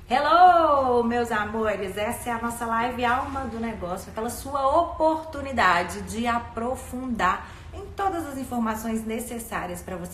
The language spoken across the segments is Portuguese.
Hello, meus amores! Essa é a nossa live Alma do Negócio, aquela sua oportunidade de aprofundar em todas as informações necessárias para você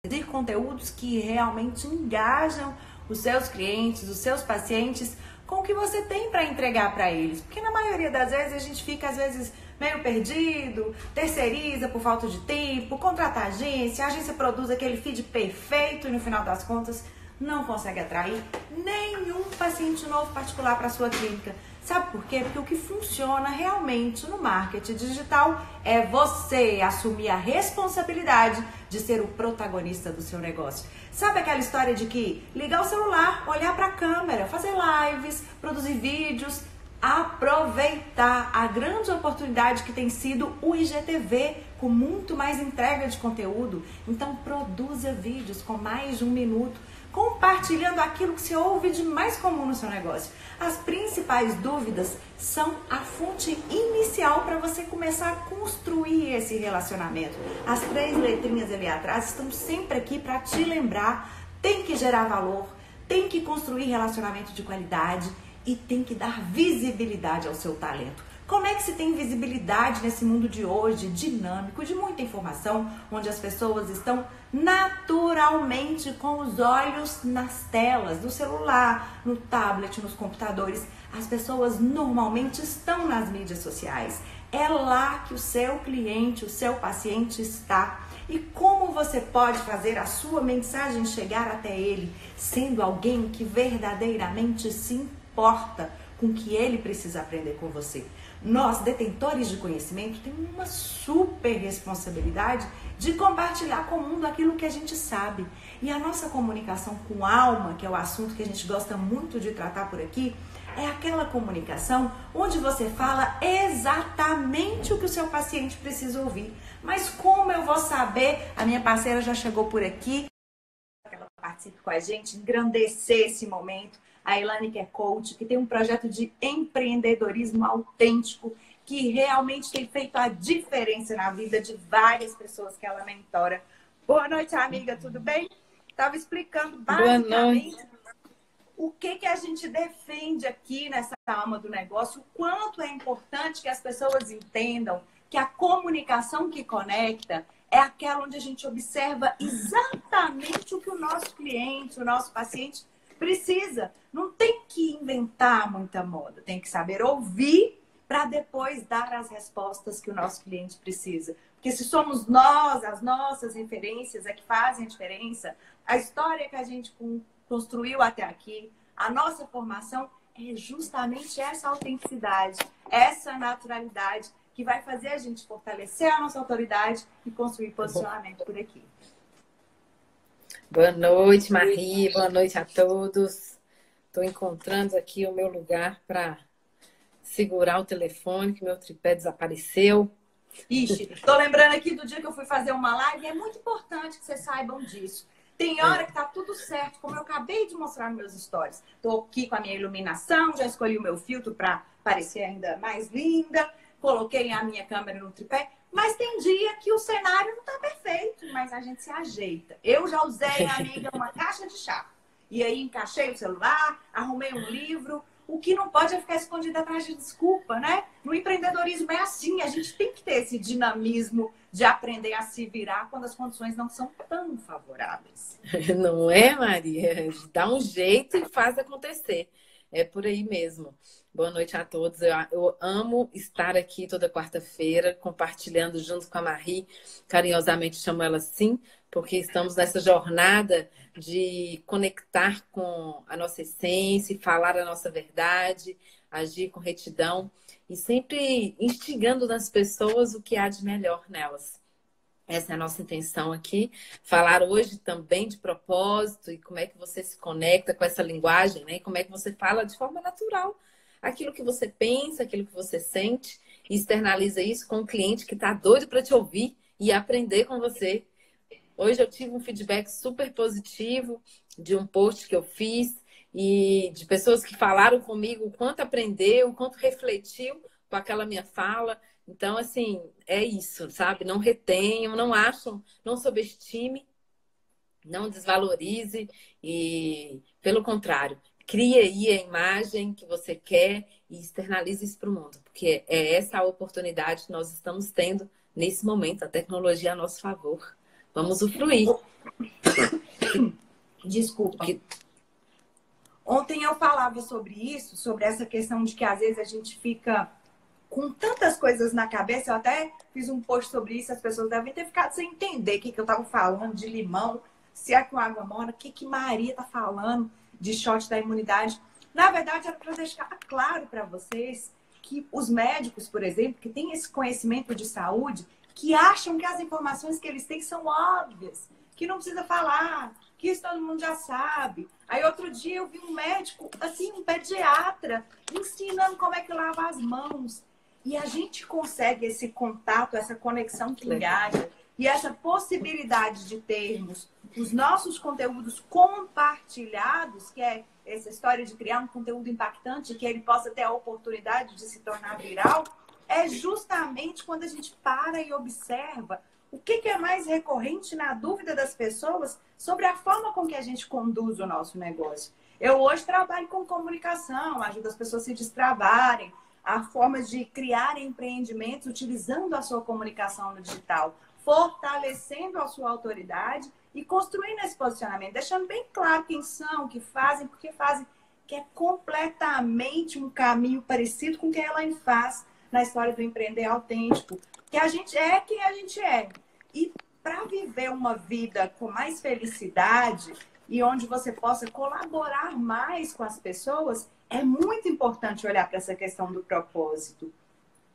ter conteúdos que realmente engajam os seus clientes, os seus pacientes com o que você tem para entregar para eles. Porque na maioria das vezes a gente fica às vezes meio perdido, terceiriza por falta de tempo, contrata agência, a agência produz aquele feed perfeito e no final das contas não consegue atrair nenhum paciente novo particular para a sua clínica. Sabe por quê? Porque o que funciona realmente no marketing digital é você assumir a responsabilidade de ser o protagonista do seu negócio. Sabe aquela história de que ligar o celular, olhar para a câmera, fazer lives, produzir vídeos, aproveitar a grande oportunidade que tem sido o IGTV com muito mais entrega de conteúdo. Então produza vídeos com mais de 1 minuto, compartilhando aquilo que você ouve de mais comum no seu negócio. As principais dúvidas são a fonte inicial para você começar a construir esse relacionamento. As 3 letrinhas ali atrás estão sempre aqui para te lembrar. Tem que gerar valor, tem que construir relacionamento de qualidade e tem que dar visibilidade ao seu talento. Como é que se tem visibilidade nesse mundo de hoje, dinâmico, de muita informação, onde as pessoas estão naturalmente com os olhos nas telas, do celular, no tablet, nos computadores? As pessoas normalmente estão nas mídias sociais. É lá que o seu cliente, o seu paciente está. E como você pode fazer a sua mensagem chegar até ele, sendo alguém que verdadeiramente se importa com o que ele precisa aprender com você? Nós, detentores de conhecimento, temos uma super responsabilidade de compartilhar com o mundo aquilo que a gente sabe. E a nossa comunicação com alma, que é o assunto que a gente gosta muito de tratar por aqui, é aquela comunicação onde você fala exatamente o que o seu paciente precisa ouvir. Mas como eu vou saber? A minha parceira já chegou por aqui, que ela participe com a gente, engrandecer esse momento. A Elaine, que é coach, que tem um projeto de empreendedorismo autêntico, que realmente tem feito a diferença na vida de várias pessoas que ela mentora. Boa noite, amiga, tudo bem? Estava explicando basicamente o que a gente defende aqui nessa alma do negócio, o quanto é importante que as pessoas entendam que a comunicação que conecta é aquela onde a gente observa exatamente o que o nosso cliente, o nosso paciente precisa. Não tem que inventar muita moda, tem que saber ouvir para depois dar as respostas que o nosso cliente precisa. Porque se somos nós, as nossas referências é que fazem a diferença, a história que a gente construiu até aqui, a nossa formação é justamente essa autenticidade, essa naturalidade que vai fazer a gente fortalecer a nossa autoridade e construir posicionamento por aqui. Boa noite, Marie. Boa noite a todos. Estou encontrando aqui o meu lugar para segurar o telefone, que meu tripé desapareceu. Ixi, tô lembrando aqui do dia que eu fui fazer uma live, e é muito importante que vocês saibam disso. Tem hora que tá tudo certo, como eu acabei de mostrar nos meus stories. Tô aqui com a minha iluminação, já escolhi o meu filtro para parecer ainda mais linda, coloquei a minha câmera no tripé, mas tem dia que o cenário não tá perfeito, mas a gente se ajeita. Eu já usei, amiga, uma caixa de chá. E aí encaixei o celular, arrumei um livro. O que não pode é ficar escondido atrás de desculpa, né? No empreendedorismo é assim, a gente tem que ter esse dinamismo de aprender a se virar quando as condições não são tão favoráveis. Não é, Maria? Dá um jeito e faz acontecer. É por aí mesmo. Boa noite a todos. Eu amo estar aqui toda quarta-feira, compartilhando junto com a Marie. Carinhosamente chamo ela assim, porque estamos nessa jornada de conectar com a nossa essência, falar a nossa verdade, agir com retidão e sempre instigando nas pessoas o que há de melhor nelas. Essa é a nossa intenção aqui. Falar hoje também de propósito e como é que você se conecta com essa linguagem, né? E como é que você fala de forma natural aquilo que você pensa, aquilo que você sente e externaliza isso com um cliente que está doido para te ouvir e aprender com você. Hoje eu tive um feedback super positivo de um post que eu fiz e de pessoas que falaram comigo o quanto aprendeu, o quanto refletiu com aquela minha fala. Então, assim, é isso, sabe? Não retenham, não acham, não subestime Não desvalorize e, pelo contrário, crie aí a imagem que você quer e externalize isso para o mundo, porque é essa a oportunidade que nós estamos tendo nesse momento, a tecnologia a nosso favor. Vamos usufruir. Desculpa. Ontem eu falava sobre isso, sobre essa questão de que às vezes a gente fica com tantas coisas na cabeça. Eu até fiz um post sobre isso, as pessoas devem ter ficado sem entender o que eu estava falando de limão, se é com água mora, o que Maria está falando de shot da imunidade. Na verdade, era para deixar claro para vocês que os médicos, por exemplo, que têm esse conhecimento de saúde, que acham que as informações que eles têm são óbvias, que não precisa falar, que isso todo mundo já sabe. Aí outro dia eu vi um médico, assim, um pediatra, ensinando como é que lava as mãos. E a gente consegue esse contato, essa conexão que engaja e essa possibilidade de termos os nossos conteúdos compartilhados, que é essa história de criar um conteúdo impactante, que ele possa ter a oportunidade de se tornar viral, é justamente quando a gente para e observa o que é mais recorrente na dúvida das pessoas sobre a forma com que a gente conduz o nosso negócio. Eu hoje trabalho com comunicação, ajudo as pessoas a se destravarem, a formas de criar empreendimentos utilizando a sua comunicação no digital, fortalecendo a sua autoridade e construindo esse posicionamento, deixando bem claro quem são, o que fazem, por que fazem, que é completamente um caminho parecido com o que a Elaine faz na história do empreender autêntico, que a gente é quem a gente é. E para viver uma vida com mais felicidade e onde você possa colaborar mais com as pessoas, é muito importante olhar para essa questão do propósito.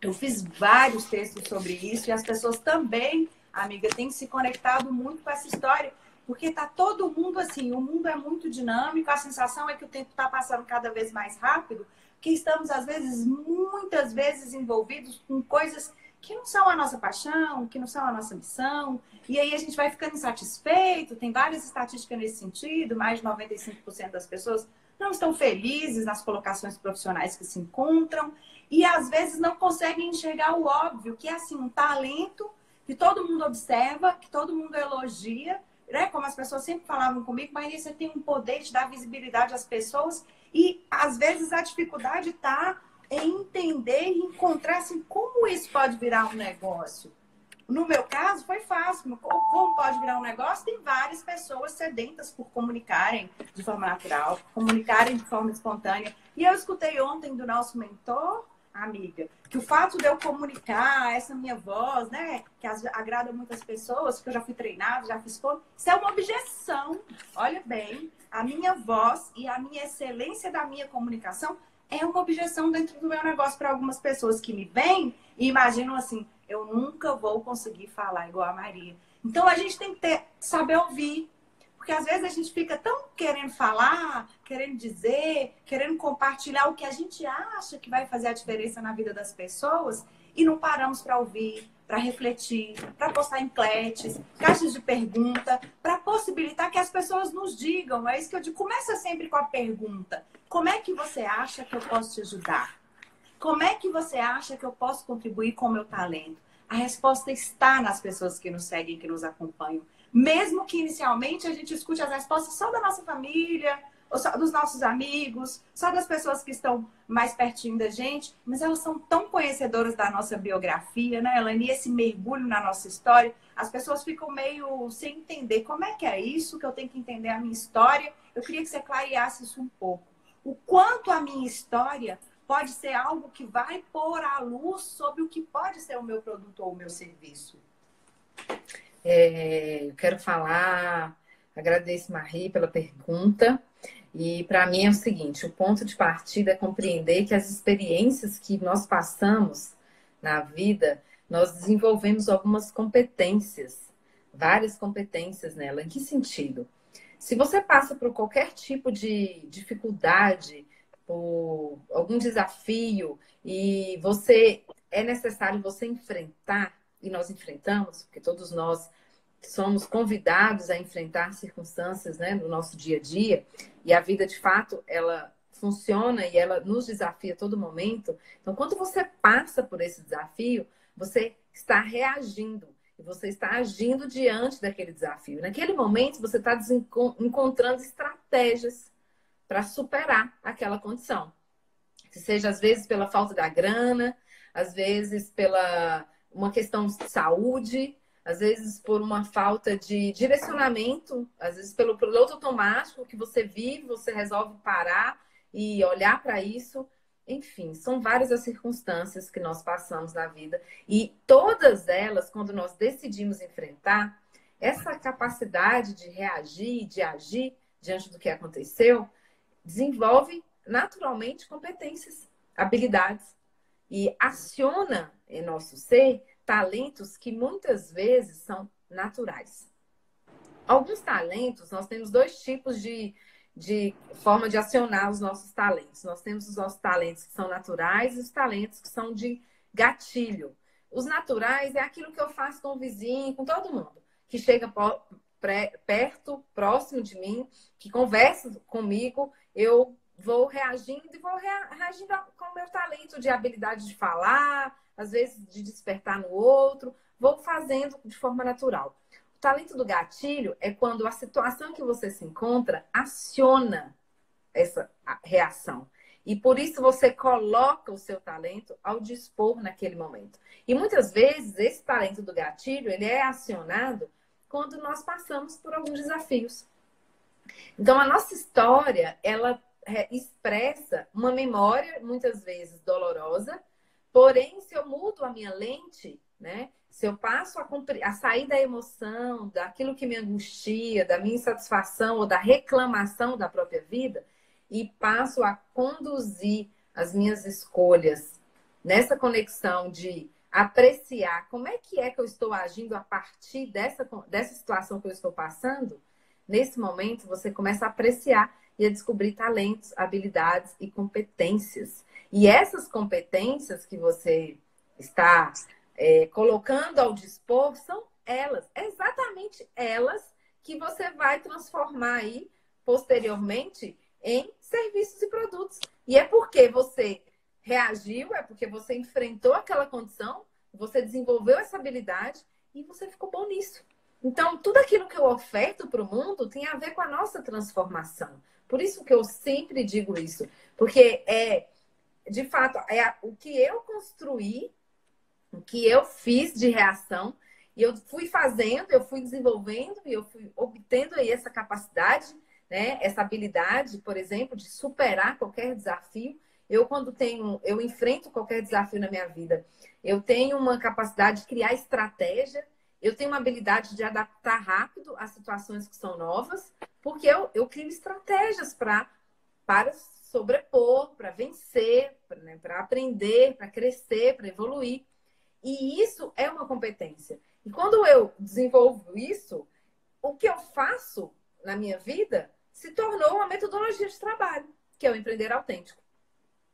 Eu fiz vários textos sobre isso e as pessoas também, amiga, têm se conectado muito com essa história, porque tá todo mundo assim, o mundo é muito dinâmico, a sensação é que o tempo está passando cada vez mais rápido, que estamos, às vezes, muitas vezes envolvidos com coisas que não são a nossa paixão, que não são a nossa missão, e aí a gente vai ficando insatisfeito, tem várias estatísticas nesse sentido, mais de 95% das pessoas não estão felizes nas colocações profissionais que se encontram, e às vezes não conseguem enxergar o óbvio, que é assim, um talento que todo mundo observa, que todo mundo elogia, né? Como as pessoas sempre falavam comigo, mas você tem um poder de dar visibilidade às pessoas, e às vezes a dificuldade está em entender e encontrar assim, como isso pode virar um negócio. No meu caso, foi fácil. Como pode virar um negócio? Tem várias pessoas sedentas por comunicarem de forma natural, comunicarem de forma espontânea. E eu escutei ontem do nosso mentor, amiga, que o fato de eu comunicar essa minha voz, né, que agrada muitas pessoas, porque eu já fui treinada, já fiz isso é uma objeção. Olha bem, a minha voz e a minha excelência da minha comunicação é uma objeção dentro do meu negócio para algumas pessoas que me veem e imaginam assim, eu nunca vou conseguir falar igual a Maria. Então a gente tem que saber ouvir. Porque às vezes a gente fica tão querendo falar, querendo dizer, querendo compartilhar o que a gente acha que vai fazer a diferença na vida das pessoas e não paramos para ouvir, para refletir, para postar enquetes, caixas de pergunta, para possibilitar que as pessoas nos digam. É isso que eu digo. Começa sempre com a pergunta. Como é que você acha que eu posso te ajudar? Como é que você acha que eu posso contribuir com o meu talento? A resposta está nas pessoas que nos seguem, que nos acompanham. Mesmo que inicialmente a gente escute as respostas só da nossa família, ou só dos nossos amigos, só das pessoas que estão mais pertinho da gente, mas elas são tão conhecedoras da nossa biografia, né, Elaine? E esse mergulho na nossa história, as pessoas ficam meio sem entender como é que é isso, que eu tenho que entender a minha história. Eu queria que você clareasse isso um pouco. O quanto a minha história pode ser algo que vai pôr à luz sobre o que pode ser o meu produto ou o meu serviço. Eu quero falar, agradeço, Marie, pela pergunta. E para mim é o seguinte, o ponto de partida é compreender que as experiências que nós passamos na vida, nós desenvolvemos algumas competências, várias competências nela. Em que sentido? Se você passa por qualquer tipo de dificuldade, por algum desafio, e é necessário você enfrentar, e nós enfrentamos, porque todos nós somos convidados a enfrentar circunstâncias, né, no nosso dia a dia, e a vida, de fato, ela funciona e ela nos desafia a todo momento. Então, quando você passa por esse desafio, você está reagindo. e você está agindo diante daquele desafio. Naquele momento, você está encontrando estratégias para superar aquela condição. Que seja, às vezes, pela falta da grana, às vezes, pela uma questão de saúde, às vezes, por uma falta de direcionamento, às vezes, pelo piloto automático que você vive, você resolve parar e olhar para isso. Enfim, são várias as circunstâncias que nós passamos na vida. E todas elas, quando nós decidimos enfrentar, essa capacidade de reagir, de agir diante do que aconteceu, desenvolve naturalmente competências, habilidades e aciona em nosso ser talentos que muitas vezes são naturais. Alguns talentos, nós temos dois tipos de forma de acionar os nossos talentos. Nós temos os nossos talentos que são naturais e os talentos que são de gatilho. Os naturais é aquilo que eu faço com o vizinho, com todo mundo, que chega perto, próximo de mim, que conversa comigo, eu vou reagindo e vou reagindo com o meu talento de habilidade de falar, às vezes de despertar no outro, vou fazendo de forma natural. O talento do gatilho é quando a situação que você se encontra aciona essa reação. E por isso você coloca o seu talento ao dispor naquele momento. E muitas vezes esse talento do gatilho, ele é acionado quando nós passamos por alguns desafios. Então a nossa história, ela expressa uma memória muitas vezes dolorosa, porém se eu mudo a minha lente, né? Se eu passo a sair da emoção, daquilo que me angustia, da minha insatisfação ou da reclamação da própria vida, e passo a conduzir as minhas escolhas nessa conexão de apreciar como é que eu estou agindo a partir dessa situação que eu estou passando, nesse momento você começa a apreciar e a descobrir talentos, habilidades e competências. E essas competências que você está colocando ao dispor são elas, exatamente elas que você vai transformar aí posteriormente em serviços e produtos. E é porque você reagiu, é porque você enfrentou aquela condição, você desenvolveu essa habilidade e você ficou bom nisso. Então, tudo aquilo que eu oferto para o mundo tem a ver com a nossa transformação. Por isso que eu sempre digo isso. Porque de fato, o que eu construí, o que eu fiz de reação, e eu fui fazendo, eu fui desenvolvendo, e eu fui obtendo aí essa capacidade, né? Essa habilidade, por exemplo, de superar qualquer desafio. Eu enfrento qualquer desafio na minha vida, eu tenho uma capacidade de criar estratégia, eu tenho uma habilidade de adaptar rápido às situações que são novas, porque eu crio estratégias para sobrepor, para vencer, para aprender, para crescer, para evoluir. E isso é uma competência. E quando eu desenvolvo isso, o que eu faço na minha vida se tornou uma metodologia de trabalho, que é o empreender autêntico.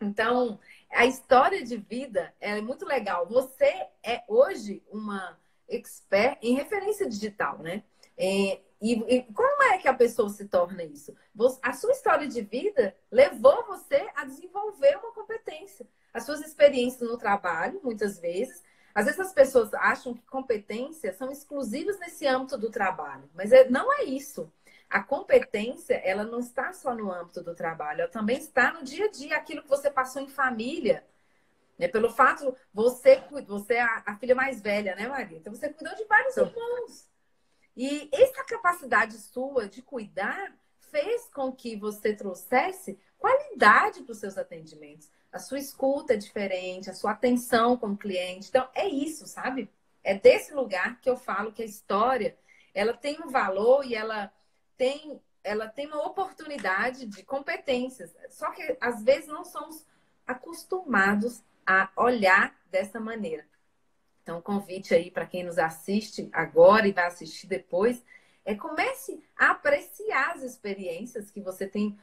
Então, a história de vida é muito legal. Você é hoje uma expert em referência digital, né? E como é que a pessoa se torna isso? A sua história de vida levou você a desenvolver uma competência. As suas experiências no trabalho, muitas vezes. Às vezes as pessoas acham que competências são exclusivas nesse âmbito do trabalho. Mas não é isso. A competência, ela não está só no âmbito do trabalho. Ela também está no dia a dia. Aquilo que você passou em família. Pelo fato, você é a filha mais velha, né, Maria? Então você cuidou de vários irmãos. E essa capacidade sua de cuidar fez com que você trouxesse qualidade para os seus atendimentos. A sua escuta é diferente, a sua atenção com o cliente. Então, é isso, sabe? É desse lugar que eu falo que a história, ela tem um valor e ela tem uma oportunidade de competências. Só que, às vezes, não somos acostumados a olhar dessa maneira. Então, o convite aí para quem nos assiste agora e vai assistir depois comece a apreciar as experiências que você tem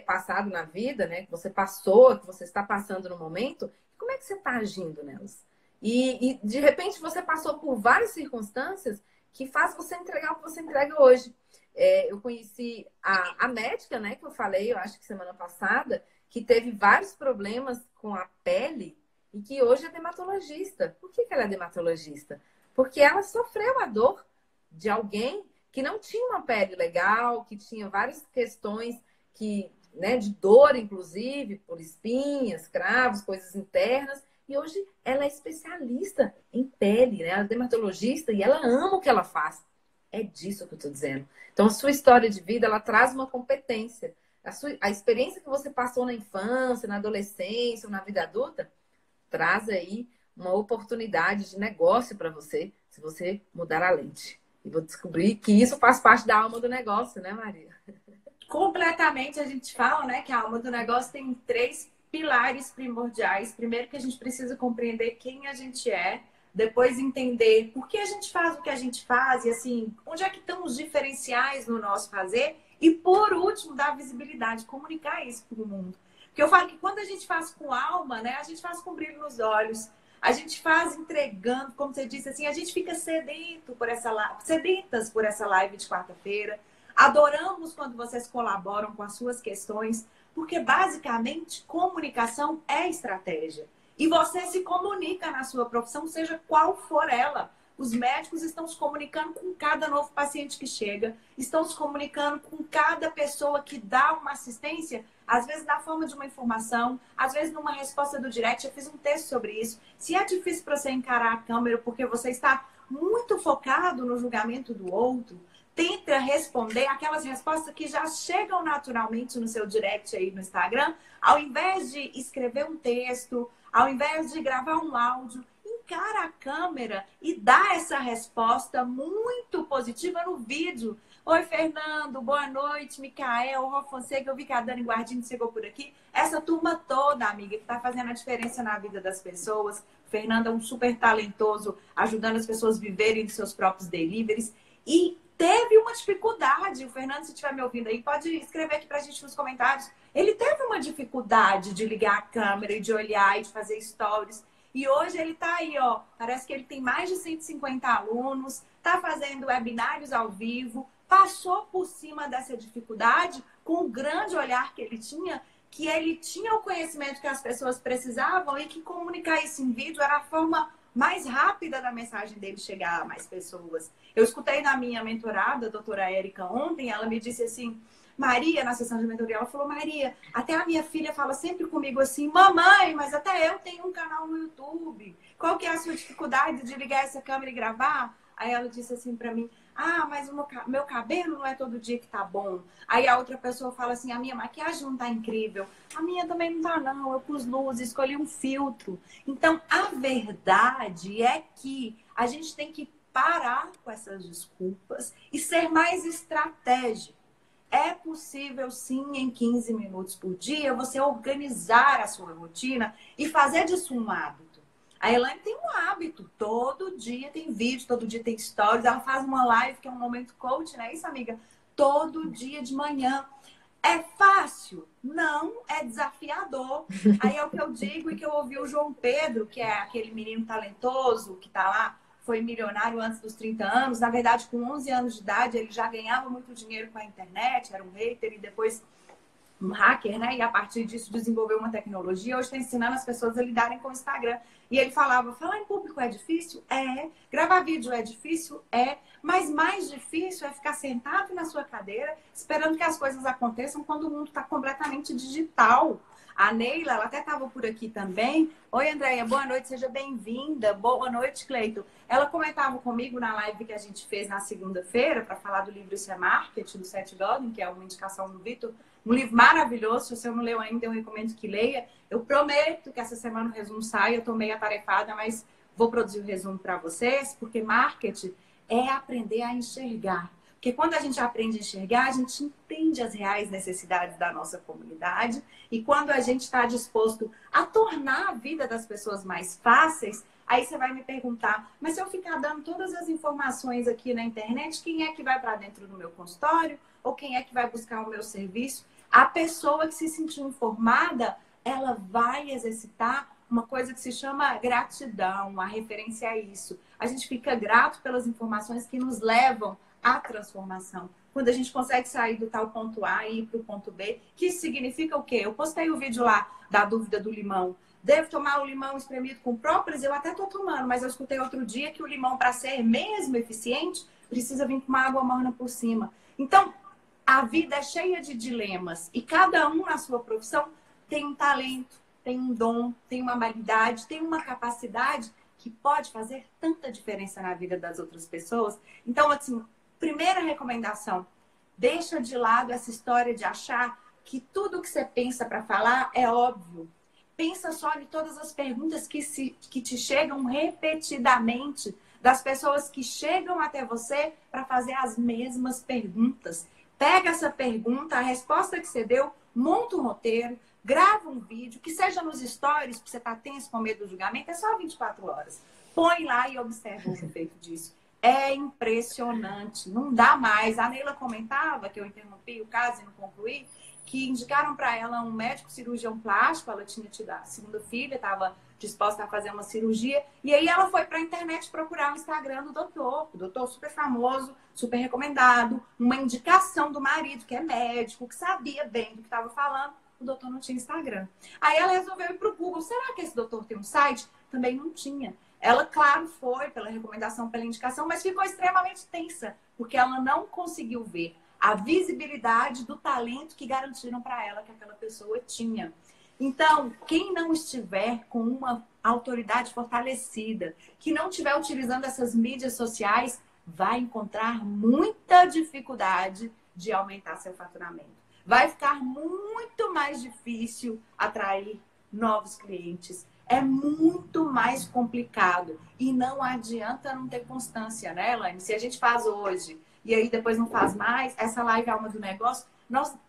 passado na vida, né? Que você passou, que você está passando no momento. Como é que você está agindo nelas? E de repente você passou por várias circunstâncias que faz você entregar o que você entrega hoje. Eu conheci a médica, né? Que eu falei, eu acho que semana passada, que teve vários problemas com a pele e que hoje é dermatologista. Por que ela é dermatologista? porque ela sofreu a dor de alguém que não tinha uma pele legal, que tinha várias questões que, né, de dor, inclusive, por espinhas, cravos, coisas internas. E hoje ela é especialista em pele, né? Ela é dermatologista e ela ama o que ela faz. É disso que eu estou dizendo. Então, a sua história de vida, ela traz uma competência. A experiência que você passou na infância, na adolescência, ou na vida adulta, traz aí uma oportunidade de negócio para você, se você mudar a lente. E vou descobrir que isso faz parte da alma do negócio, né, Maria? Completamente, a gente fala, né, que a alma do negócio tem 3 pilares primordiais. Primeiro, que a gente precisa compreender quem a gente é. Depois, entender por que a gente faz o que a gente faz. E, assim, onde é que estão os diferenciais no nosso fazer. E, por último, dar visibilidade, comunicar isso para o mundo. Porque eu falo que quando a gente faz com alma, né, a gente faz com brilho nos olhos. A gente faz entregando, como você disse, assim, a gente fica sedento por sedentas por essa live de quarta-feira. Adoramos quando vocês colaboram com as suas questões, porque basicamente comunicação é estratégia. E você se comunica na sua profissão, seja qual for ela. Os médicos estão se comunicando com cada novo paciente que chega, estão se comunicando com cada pessoa que dá uma assistência, às vezes na forma de uma informação, às vezes numa resposta do direct. Eu fiz um texto sobre isso. Se é difícil para você encarar a câmera porque você está muito focado no julgamento do outro, tenta responder aquelas respostas que já chegam naturalmente no seu direct aí no Instagram, ao invés de escrever um texto, ao invés de gravar um áudio, encara a câmera e dá essa resposta muito positiva no vídeo. Oi, Fernando, boa noite, Micael, Rô Fonseca, eu vi que a Dani Guardini chegou por aqui. Essa turma toda, amiga, que está fazendo a diferença na vida das pessoas. O Fernando é um super talentoso, ajudando as pessoas a viverem dos seus próprios deliveries. E teve uma dificuldade. O Fernando, se estiver me ouvindo aí, pode escrever aqui pra gente nos comentários. Ele teve uma dificuldade de ligar a câmera e de olhar e de fazer stories. E hoje ele tá aí, ó. Parece que ele tem mais de 150 alunos, tá fazendo webinários ao vivo, passou por cima dessa dificuldade com o grande olhar que ele tinha o conhecimento que as pessoas precisavam e que comunicar isso em vídeo era a forma mais rápida da mensagem dele chegar a mais pessoas. Eu escutei na minha mentorada, a doutora Érica, ontem, ela me disse assim, Maria, na sessão de mentoria, ela falou, Maria, até a minha filha fala sempre comigo assim, mamãe, mas até eu tenho um canal no YouTube. Qual que é a sua dificuldade de ligar essa câmera e gravar? Aí ela disse assim pra mim, ah, mas o meu cabelo não é todo dia que tá bom. Aí a outra pessoa fala assim, a minha maquiagem não tá incrível. A minha também não tá, não. Eu pus luz, escolhi um filtro. Então, a verdade é que a gente tem que parar com essas desculpas e ser mais estratégico. É possível, sim, em 15 minutos por dia, você organizar a sua rotina e fazer disso um hábito. A Elaine tem um hábito, todo dia tem vídeo, todo dia tem stories, ela faz uma live que é um momento coach, não é isso, amiga? Todo dia de manhã. É fácil? Não, é desafiador. Aí é o que eu digo e que eu ouvi o João Pedro, que é aquele menino talentoso que tá lá, foi milionário antes dos 30 anos. Na verdade, com 11 anos de idade, ele já ganhava muito dinheiro com a internet, era um hater e depois um hacker, né? E a partir disso desenvolveu uma tecnologia. Hoje está ensinando as pessoas a lidarem com o Instagram. E ele falava, falar em público é difícil? É. Gravar vídeo é difícil? É. Mas mais difícil é ficar sentado na sua cadeira esperando que as coisas aconteçam quando o mundo está completamente digital. A Neila, ela até estava por aqui também. Oi, Andréia, boa noite, seja bem-vinda. Boa noite, Cleito. Ela comentava comigo na live que a gente fez na segunda-feira para falar do livro Isso é Marketing, do Seth Godin, que é uma indicação do Vitor. Um livro maravilhoso, se você não leu ainda, eu recomendo que leia. Eu prometo que essa semana o resumo sai, eu estou meio atarefada, mas vou produzir o resumo para vocês, porque marketing é aprender a enxergar. Porque quando a gente aprende a enxergar, a gente entende as reais necessidades da nossa comunidade. E quando a gente está disposto a tornar a vida das pessoas mais fáceis, aí você vai me perguntar, mas se eu ficar dando todas as informações aqui na internet, quem é que vai para dentro do meu consultório? Ou quem é que vai buscar o meu serviço? A pessoa que se sentiu informada, ela vai exercitar uma coisa que se chama gratidão, a referência a isso. A gente fica grato pelas informações que nos levam à transformação. Quando a gente consegue sair do tal ponto A e ir para o ponto B, que significa o quê? Eu postei o vídeo lá da dúvida do limão. Devo tomar o limão espremido com própolis? Eu até tô tomando, mas eu escutei outro dia que o limão, para ser mesmo eficiente, precisa vir com uma água morna por cima. Então, a vida é cheia de dilemas e cada um na sua profissão tem um talento, tem um dom, tem uma habilidade, tem uma capacidade que pode fazer tanta diferença na vida das outras pessoas. Então, assim, primeira recomendação, deixa de lado essa história de achar que tudo que você pensa para falar é óbvio. Pensa só em todas as perguntas que te chegam repetidamente das pessoas que chegam até você para fazer as mesmas perguntas. Pega essa pergunta, a resposta que você deu, monta um roteiro, grava um vídeo, que seja nos stories, porque você está tenso com medo do julgamento, é só 24 horas. Põe lá e observa o efeito disso. É impressionante, não dá mais. A Neila comentava, que eu interrompi o caso e não concluí, que indicaram para ela um médico cirurgião plástico, ela tinha tido a segunda filha, estava disposta a fazer uma cirurgia, e aí ela foi para a internet procurar o Instagram do doutor, o doutor super famoso, super recomendado, uma indicação do marido, que é médico, que sabia bem do que estava falando, o doutor não tinha Instagram. Aí ela resolveu ir para o Google, será que esse doutor tem um site? Também não tinha. Ela, claro, foi pela recomendação, pela indicação, mas ficou extremamente tensa, porque ela não conseguiu ver a visibilidade do talento que garantiram para ela que aquela pessoa tinha. Então, quem não estiver com uma autoridade fortalecida, que não estiver utilizando essas mídias sociais, vai encontrar muita dificuldade de aumentar seu faturamento. Vai ficar muito mais difícil atrair novos clientes. É muito mais complicado. E não adianta não ter constância, né, Elaine? Se a gente faz hoje e aí depois não faz mais, essa live Alma do Negócio,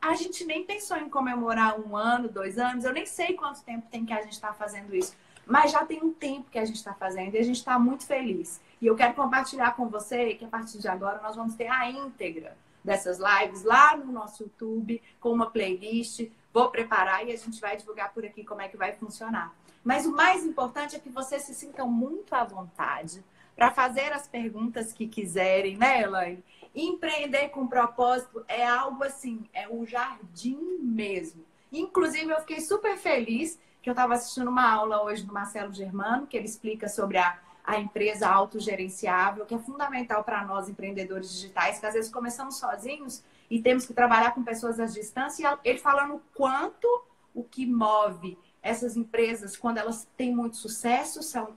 a gente nem pensou em comemorar 1 ano, 2 anos, eu nem sei quanto tempo tem que a gente está fazendo isso, mas já tem um tempo que a gente está fazendo e a gente está muito feliz. E eu quero compartilhar com você que a partir de agora nós vamos ter a íntegra dessas lives lá no nosso YouTube, com uma playlist. Vou preparar e a gente vai divulgar por aqui como é que vai funcionar. Mas o mais importante é que vocês se sintam muito à vontade para fazer as perguntas que quiserem, né, Elaine? Empreender com propósito é algo assim, é o jardim mesmo. Inclusive, eu fiquei super feliz que eu estava assistindo uma aula hoje do Marcelo Germano, que ele explica sobre a empresa autogerenciável, que é fundamental para nós, empreendedores digitais, que às vezes começamos sozinhos e temos que trabalhar com pessoas à distância. E ele falando o quanto o que move essas empresas, quando elas têm muito sucesso, são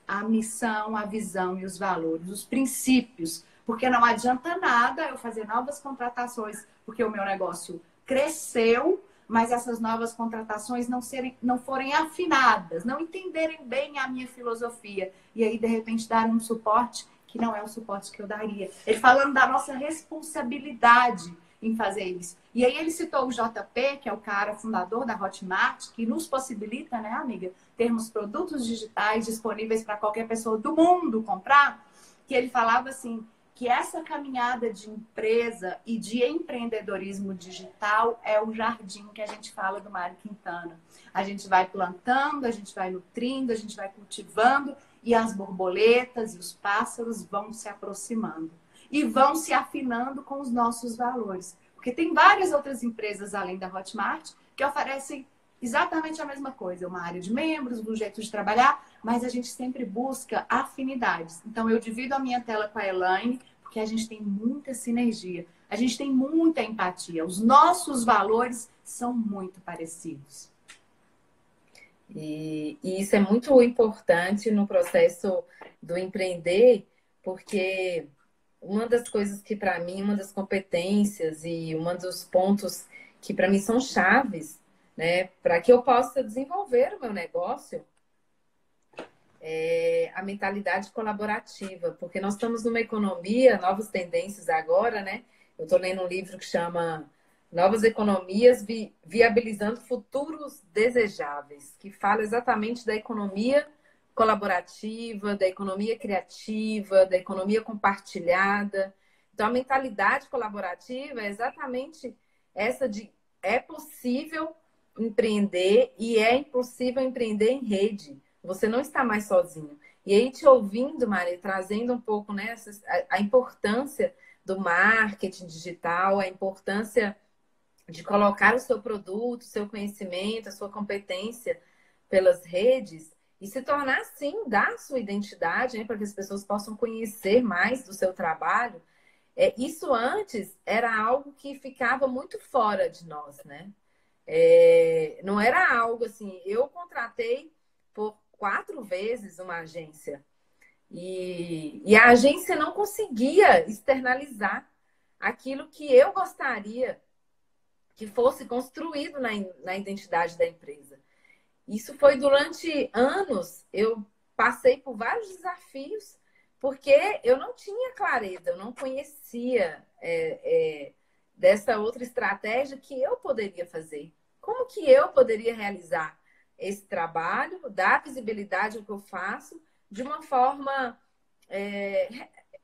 a missão, a visão e os valores, os princípios. Porque não adianta nada eu fazer novas contratações, porque o meu negócio cresceu, mas essas novas contratações não forem afinadas, não entenderem bem a minha filosofia. E aí, de repente, dar um suporte que não é o suporte que eu daria. Ele falando da nossa responsabilidade em fazer isso. E aí ele citou o JP, que é o cara fundador da Hotmart, que nos possibilita, né, amiga, termos produtos digitais disponíveis para qualquer pessoa do mundo comprar, que ele falava assim, que essa caminhada de empresa e de empreendedorismo digital é o jardim que a gente fala do Mário Quintana. A gente vai plantando, a gente vai nutrindo, a gente vai cultivando e as borboletas e os pássaros vão se aproximando e vão se afinando com os nossos valores. Porque tem várias outras empresas além da Hotmart que oferecem exatamente a mesma coisa, uma área de membros, um jeito de trabalhar, mas a gente sempre busca afinidades. Então, eu divido a minha tela com a Elaine, porque a gente tem muita sinergia, a gente tem muita empatia, os nossos valores são muito parecidos. E isso é muito importante no processo do empreender, porque uma das coisas que, para mim, uma das competências e um dos pontos que, para mim, são chaves, né, para que eu possa desenvolver o meu negócio, é a mentalidade colaborativa, porque nós estamos numa economia, novas tendências agora, né? Eu estou lendo um livro que chama Novas Economias Viabilizando Futuros Desejáveis, que fala exatamente da economia colaborativa, da economia criativa, da economia compartilhada. Então, a mentalidade colaborativa é exatamente essa de é possível empreender e é impossível empreender em rede. Você não está mais sozinho. E aí, te ouvindo, Maria, trazendo um pouco, né, a importância do marketing digital, a importância de colocar o seu produto, o seu conhecimento, a sua competência pelas redes e se tornar, sim, dar sua identidade, né, para que as pessoas possam conhecer mais do seu trabalho. Isso antes era algo que ficava muito fora de nós, né? Não era algo assim. Eu contratei por 4 vezes uma agência e a agência não conseguia externalizar aquilo que eu gostaria que fosse construído na identidade da empresa. Isso foi durante anos. Eu passei por vários desafios porque eu não tinha clareza, eu não conhecia dessa outra estratégia que eu poderia fazer. Como que eu poderia realizar esse trabalho, dar visibilidade ao que eu faço de uma forma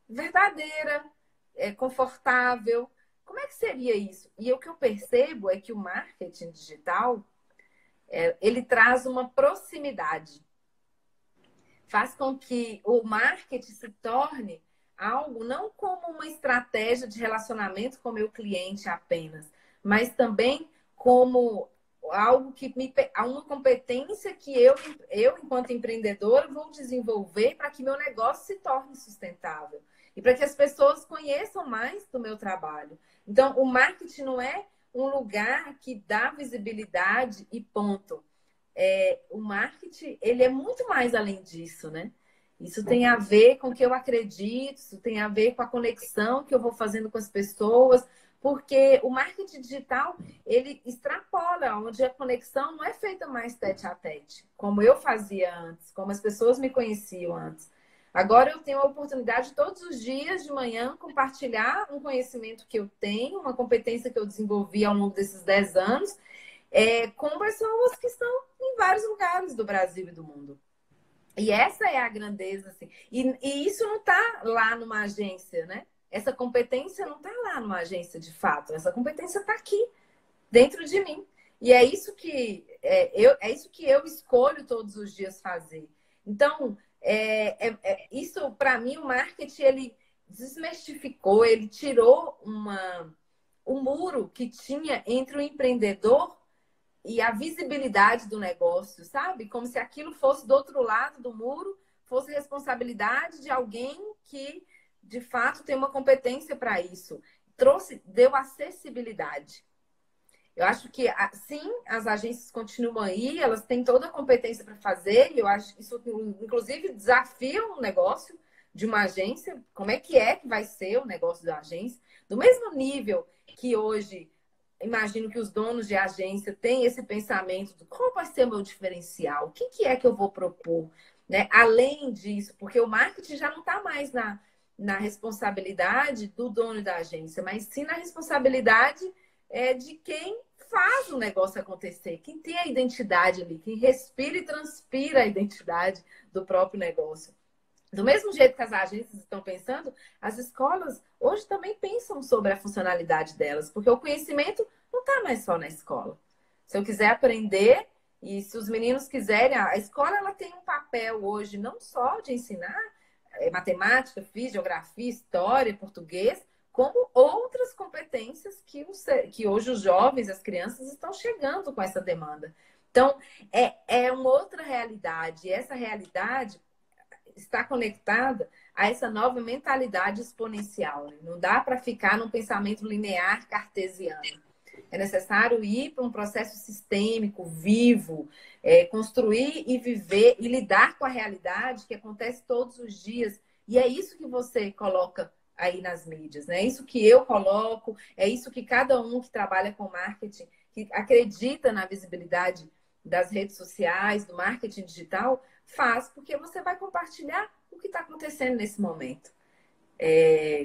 verdadeira, confortável. Como é que seria isso? E o que eu percebo é que o marketing digital ele traz uma proximidade. Faz com que o marketing se torne algo não como uma estratégia de relacionamento com o meu cliente apenas, mas também como algo que uma competência que eu enquanto empreendedora, vou desenvolver para que meu negócio se torne sustentável e para que as pessoas conheçam mais do meu trabalho. Então, o marketing não é um lugar que dá visibilidade e ponto. O marketing, ele é muito mais além disso, né? Isso tem a ver com o que eu acredito, isso tem a ver com a conexão que eu vou fazendo com as pessoas, porque o marketing digital, ele extrapola, onde a conexão não é feita mais tete a tete, como eu fazia antes, como as pessoas me conheciam antes. Agora eu tenho a oportunidade todos os dias de manhã compartilhar um conhecimento que eu tenho, uma competência que eu desenvolvi ao longo desses 10 anos, com pessoas que estão em vários lugares do Brasil e do mundo. E essa é a grandeza, assim. E isso não está lá numa agência, né? Essa competência não está lá numa agência de fato. Essa competência está aqui, dentro de mim. E é isso que eu escolho todos os dias fazer. Então, isso, para mim, o marketing, ele desmistificou, ele tirou um muro que tinha entre o empreendedor e a visibilidade do negócio, sabe? Como se aquilo fosse do outro lado do muro, fosse responsabilidade de alguém que, de fato, tem uma competência para isso. Deu acessibilidade. Eu acho que, sim, as agências continuam aí, elas têm toda a competência para fazer, e eu acho que isso, inclusive, desafia o negócio de uma agência. Como é que vai ser o negócio da agência? Do mesmo nível que hoje, imagino que os donos de agência têm esse pensamento de qual vai ser o meu diferencial, o que é que eu vou propor, né? Além disso, porque o marketing já não está mais na responsabilidade do dono da agência, mas sim na responsabilidade de quem faz o negócio acontecer, quem tem a identidade ali, quem respira e transpira a identidade do próprio negócio. Do mesmo jeito que as agências estão pensando, as escolas hoje também pensam sobre a funcionalidade delas, porque o conhecimento não está mais só na escola. Se eu quiser aprender, e se os meninos quiserem, a escola ela tem um papel hoje não só de ensinar matemática, física, geografia, história, português, como outras competências que hoje os jovens, as crianças estão chegando com essa demanda. Então, é uma outra realidade. E essa realidade está conectada a essa nova mentalidade exponencial. Né? Não dá para ficar num pensamento linear cartesiano. É necessário ir para um processo sistêmico, vivo, construir e viver e lidar com a realidade que acontece todos os dias. E é isso que você coloca aí nas mídias, né? É isso que eu coloco, é isso que cada um que trabalha com marketing, que acredita na visibilidade das redes sociais, do marketing digital, faz, porque você vai compartilhar o que está acontecendo nesse momento.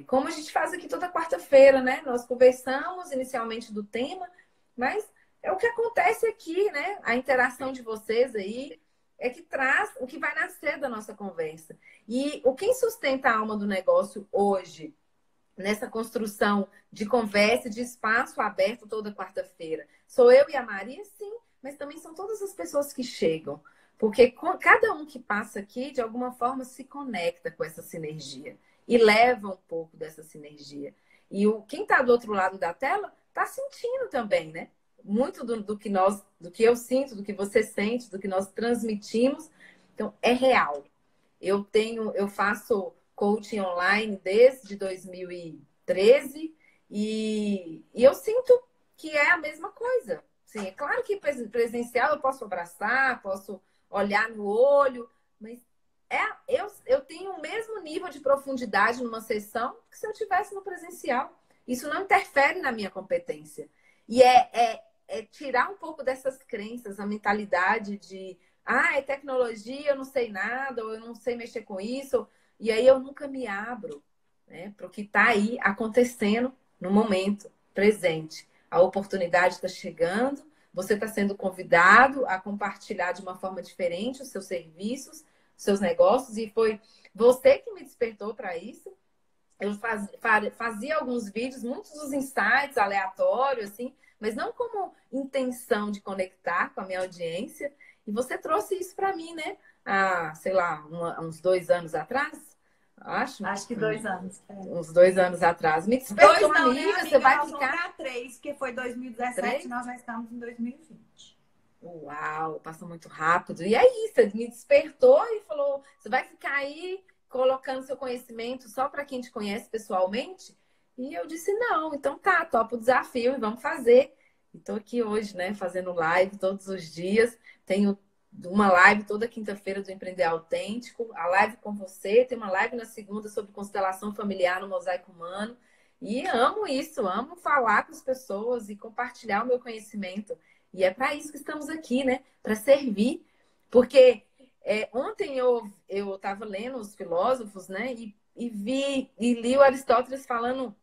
Como a gente faz aqui toda quarta-feira, né? Nós conversamos inicialmente do tema, mas é o que acontece aqui, né? A interação de vocês aí é que traz o que vai nascer da nossa conversa. E quem sustenta a alma do negócio hoje, nessa construção de conversa, de espaço aberto toda quarta-feira, sou eu e a Maria, sim, mas também são todas as pessoas que chegam. Porque cada um que passa aqui, de alguma forma, se conecta com essa sinergia e leva um pouco dessa sinergia. E quem está do outro lado da tela está sentindo também, né? muito do que eu sinto, do que você sente, do que nós transmitimos. Então, é real. Eu faço coaching online desde 2013 e eu sinto que é a mesma coisa. Sim, é claro que presencial eu posso abraçar, posso olhar no olho, mas eu tenho o mesmo nível de profundidade numa sessão que se eu tivesse no presencial. Isso não interfere na minha competência. E é tirar um pouco dessas crenças, a mentalidade de é tecnologia, eu não sei nada, ou eu não sei mexer com isso, e aí eu nunca me abro, né, para o que está aí acontecendo no momento presente. A oportunidade está chegando, você está sendo convidado a compartilhar de uma forma diferente os seus serviços, os seus negócios, e foi você que me despertou para isso. Eu fazia alguns vídeos, muitos dos insights aleatórios, assim, mas não como intenção de conectar com a minha audiência. E você trouxe isso para mim, né? Sei lá, uns 2 anos atrás, acho. Acho que 2 anos. Uns 2 anos atrás. Me despertou, 2 não, amiga, né, amiga? você vai Nós ficar... vamos para 3, porque foi 2017 3? e nós já estamos em 2020. Uau, passou muito rápido. E é isso, ele me despertou e falou, você vai ficar aí colocando seu conhecimento só para quem te conhece pessoalmente? E eu disse, não, então tá, topo o desafio e vamos fazer. E tô aqui hoje, né, fazendo live todos os dias. Tenho uma live toda quinta-feira do Empreender Autêntico, a live com você, tem uma live na segunda sobre constelação familiar no Mosaico Humano. E amo isso, amo falar com as pessoas e compartilhar o meu conhecimento. E é para isso que estamos aqui, né? Para servir. Porque ontem eu estava lendo os filósofos, né? E li o Aristóteles falando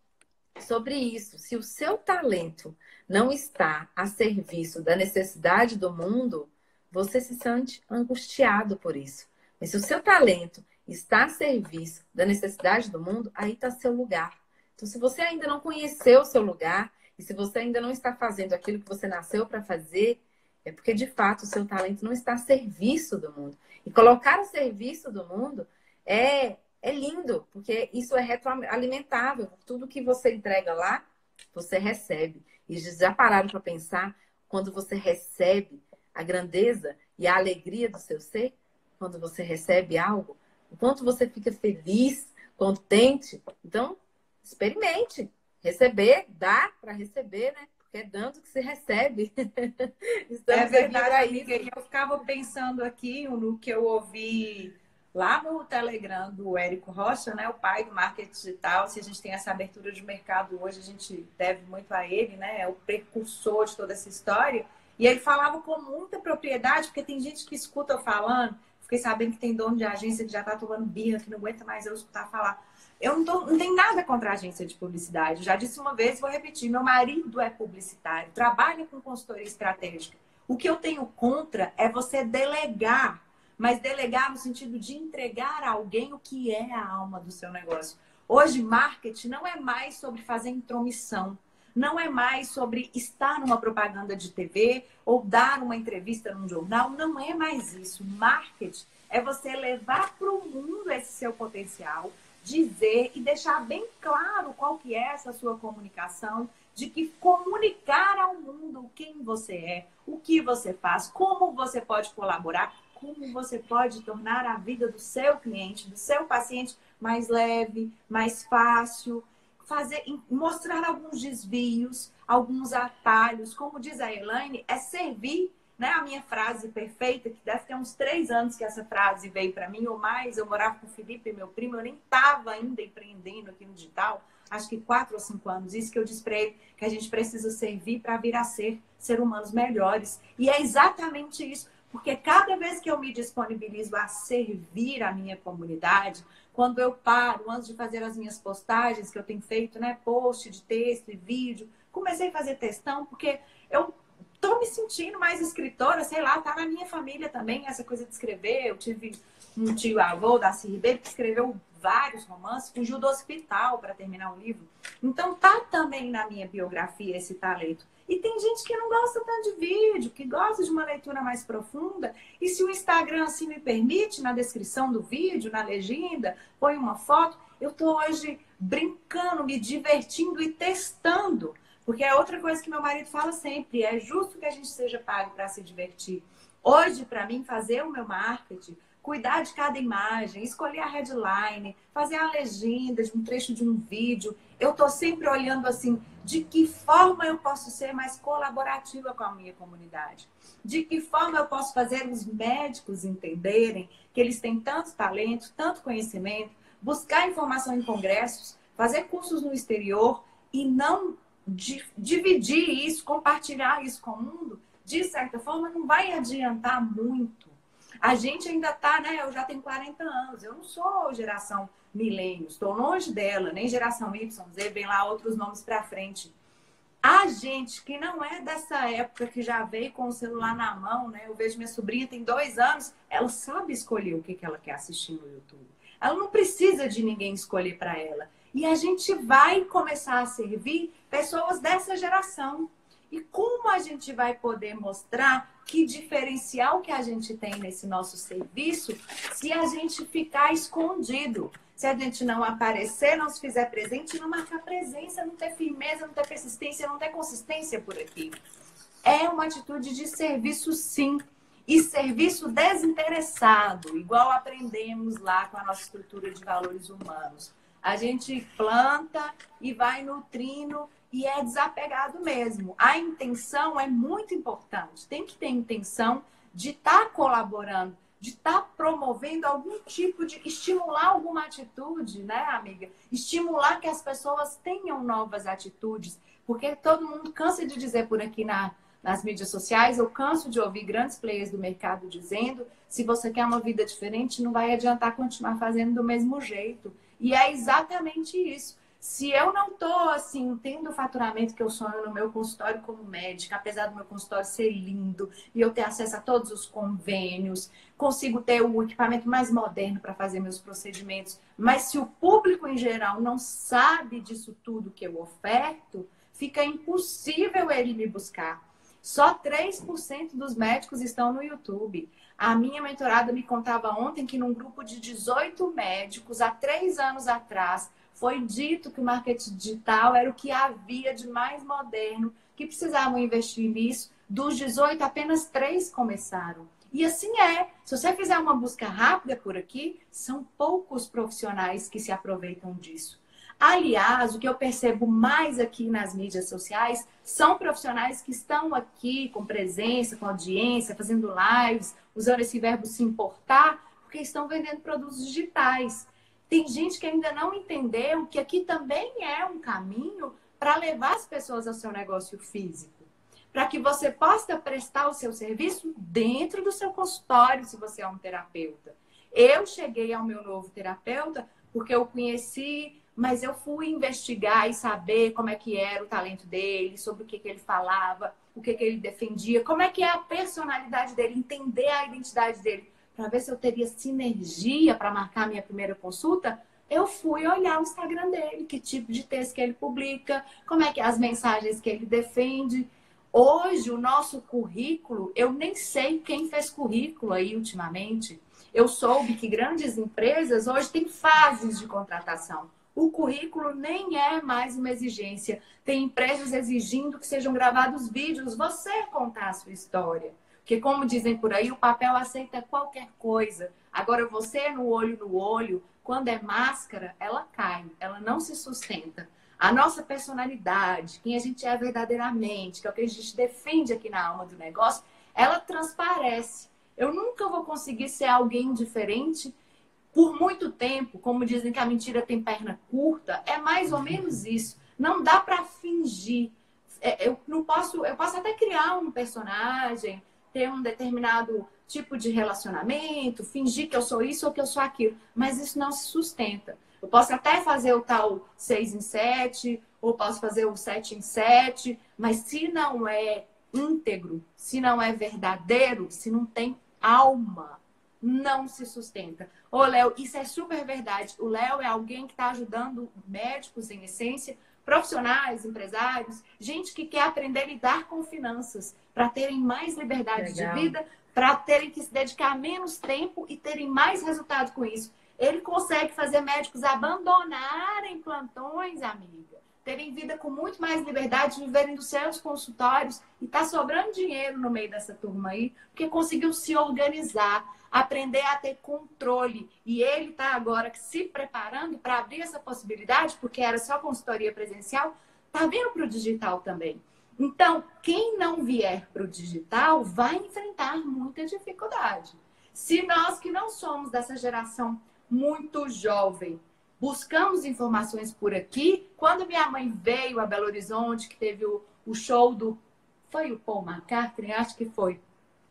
sobre isso. Se o seu talento não está a serviço da necessidade do mundo, você se sente angustiado por isso. Mas se o seu talento está a serviço da necessidade do mundo, aí está seu lugar. Então, se você ainda não conheceu o seu lugar, e se você ainda não está fazendo aquilo que você nasceu para fazer, é porque, de fato, o seu talento não está a serviço do mundo. E colocar a serviço do mundo é lindo, porque isso é retroalimentável. Tudo que você entrega lá, você recebe. E já pararam para pensar, quando você recebe a grandeza e a alegria do seu ser, quando você recebe algo, o quanto você fica feliz, contente. Então, experimente. Receber, dá para receber, né? Porque é dando que se recebe. É verdade, amiga. E eu ficava pensando aqui no que eu ouvi lá no Telegram do Érico Rocha, né? O pai do marketing digital. Se a gente tem essa abertura de mercado hoje, a gente deve muito a ele, né? É o precursor de toda essa história. E ele falava com muita propriedade, porque tem gente que escuta eu falando. Fiquei sabendo que tem dono de agência que já tá tomando birra, que não aguenta mais eu escutar falar. Eu não tenho nada contra a agência de publicidade. Eu já disse uma vez e vou repetir. Meu marido é publicitário, trabalha com consultoria estratégica. O que eu tenho contra é você delegar, mas delegar no sentido de entregar a alguém o que é a alma do seu negócio. Hoje, marketing não é mais sobre fazer intromissão. Não é mais sobre estar numa propaganda de TV ou dar uma entrevista num jornal. Não é mais isso. Marketing é você levar para o mundo esse seu potencial, dizer e deixar bem claro qual que é essa sua comunicação, de que comunicar ao mundo quem você é, o que você faz, como você pode colaborar, como você pode tornar a vida do seu cliente, do seu paciente mais leve, mais fácil, mostrar alguns desvios, alguns atalhos. Como diz a Elaine, é servir, né? A minha frase perfeita, que deve ter uns 3 anos que essa frase veio para mim, ou mais. Eu morava com o Felipe, meu primo, eu nem estava ainda empreendendo aqui no digital, acho que 4 ou 5 anos. Isso que eu disse para ele, que a gente precisa servir para vir a ser humanos melhores. E é exatamente isso, porque cada vez que eu me disponibilizo a servir a minha comunidade, quando eu paro, antes de fazer as minhas postagens, que eu tenho feito, né, post de texto e vídeo, comecei a fazer textão, porque eu tô me sentindo mais escritora, sei lá, tá na minha família também, essa coisa de escrever. Eu tive um tio-avô, Darcy Ribeiro, que escreveu vários romances, fugiu do hospital para terminar o livro. Então tá também na minha biografia esse talento. E tem gente que não gosta tanto de vídeo, que gosta de uma leitura mais profunda. E se o Instagram assim me permite, na descrição do vídeo, na legenda, põe uma foto, eu tô hoje brincando, me divertindo e testando Porque é outra coisa que meu marido fala sempre, é justo que a gente seja pago para se divertir. Hoje, para mim, fazer o meu marketing, cuidar de cada imagem, escolher a headline, fazer a legenda de um trecho de um vídeo, eu estou sempre olhando assim, de que forma eu posso ser mais colaborativa com a minha comunidade? De que forma eu posso fazer os médicos entenderem que eles têm tanto talento, tanto conhecimento, buscar informação em congressos, fazer cursos no exterior e não dividir isso, compartilhar isso com o mundo, de certa forma, não vai adiantar muito. A gente ainda tá, né? Eu já tenho 40 anos, eu não sou geração milênio, estou longe dela, nem geração Y, Z, vem lá outros nomes para frente. A gente que não é dessa época, que já veio com o celular na mão, né? Eu vejo minha sobrinha, tem 2 anos, ela sabe escolher o que ela quer assistir no YouTube. Ela não precisa de ninguém escolher para ela. E a gente vai começar a servir pessoas dessa geração. E como a gente vai poder mostrar que diferencial que a gente tem nesse nosso serviço se a gente ficar escondido? Se a gente não aparecer, não se fizer presente, não marcar presença, não ter firmeza, não ter persistência, não ter consistência por aqui. É uma atitude de serviço, sim. E serviço desinteressado, igual aprendemos lá com a nossa estrutura de valores humanos. A gente planta e vai nutrindo e é desapegado mesmo. A intenção é muito importante. Tem que ter intenção de estar colaborando, de estar promovendo algum tipo de... estimular alguma atitude, né, amiga? Estimular que as pessoas tenham novas atitudes. Porque todo mundo cansa de dizer por aqui nas mídias sociais, eu canso de ouvir grandes players do mercado dizendo: se você quer uma vida diferente, não vai adiantar continuar fazendo do mesmo jeito. E é exatamente isso. Se eu não estou, assim, tendo o faturamento que eu sonho no meu consultório como médica, apesar do meu consultório ser lindo e eu ter acesso a todos os convênios, consigo ter o equipamento mais moderno para fazer meus procedimentos, mas se o público em geral não sabe disso tudo que eu oferto, fica impossível ele me buscar. Só 3% dos médicos estão no YouTube. A minha mentorada me contava ontem que num grupo de 18 médicos, há 3 anos atrás, foi dito que o marketing digital era o que havia de mais moderno, que precisavam investir nisso. Dos 18, apenas 3 começaram. E assim é. Se você fizer uma busca rápida por aqui, são poucos profissionais que se aproveitam disso. Aliás, o que eu percebo mais aqui nas mídias sociais são profissionais que estão aqui com presença, com audiência, fazendo lives, usando esse verbo se importar, porque estão vendendo produtos digitais. Tem gente que ainda não entendeu que aqui também é um caminho para levar as pessoas ao seu negócio físico. Para que você possa prestar o seu serviço dentro do seu consultório, se você é um terapeuta. Eu cheguei ao meu novo terapeuta porque eu conheci, mas eu fui investigar e saber como é que era o talento dele, sobre o que ele falava, o que ele defendia, como é que é a personalidade dele, entender a identidade dele, para ver se eu teria sinergia para marcar minha primeira consulta. Eu fui olhar o Instagram dele, que tipo de texto que ele publica, como é que as mensagens que ele defende. Hoje, o nosso currículo, eu nem sei quem fez currículo aí ultimamente. Eu soube que grandes empresas hoje têm fases de contratação. O currículo nem é mais uma exigência. Tem empresas exigindo que sejam gravados vídeos, você contar a sua história. Porque, como dizem por aí, o papel aceita qualquer coisa. Agora, você no olho, quando é máscara, ela cai, ela não se sustenta. A nossa personalidade, quem a gente é verdadeiramente, que é o que a gente defende aqui na alma do negócio, ela transparece. Eu nunca vou conseguir ser alguém diferente por muito tempo. Como dizem que a mentira tem perna curta, é mais ou menos isso. Não dá para fingir. Eu posso até criar um personagem, ter um determinado tipo de relacionamento, fingir que eu sou isso ou que eu sou aquilo, mas isso não se sustenta. Eu posso até fazer o tal 6 em 7, ou posso fazer o 7 em 7, mas se não é íntegro, se não é verdadeiro, se não tem alma, não se sustenta. Ô, Léo, isso é super verdade. O Léo é alguém que está ajudando médicos, em essência, profissionais, empresários, gente que quer aprender a lidar com finanças, para terem mais liberdade de vida, para terem que se dedicar menos tempo e terem mais resultado com isso. Ele consegue fazer médicos abandonarem plantões, amiga, terem vida com muito mais liberdade, viverem dos seus consultórios e tá sobrando dinheiro no meio dessa turma aí, porque conseguiu se organizar, aprender a ter controle. E ele está agora se preparando para abrir essa possibilidade, porque era só consultoria presencial, tá vindo para o digital também. Então, quem não vier para o digital vai enfrentar muita dificuldade. Se nós que não somos dessa geração muito jovem, buscamos informações por aqui. Quando minha mãe veio a Belo Horizonte, que teve o show do... Foi o Paul McCartney? Acho que foi.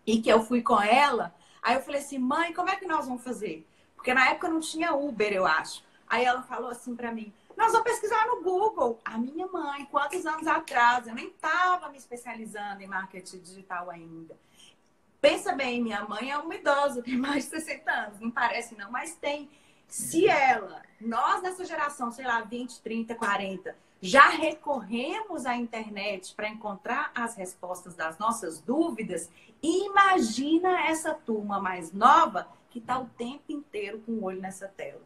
E que eu fui com ela. Aí eu falei assim, mãe, como é que nós vamos fazer? Porque na época não tinha Uber, eu acho. Aí ela falou assim pra mim, nós vamos pesquisar no Google. A minha mãe, quantos anos atrás? Eu nem estava me especializando em marketing digital ainda. Pensa bem, minha mãe é uma idosa, tem mais de 60 anos. Não parece não, mas tem. Se nós nessa geração, sei lá, 20, 30, 40, já recorremos à internet para encontrar as respostas das nossas dúvidas, imagina essa turma mais nova que está o tempo inteiro com o olho nessa tela.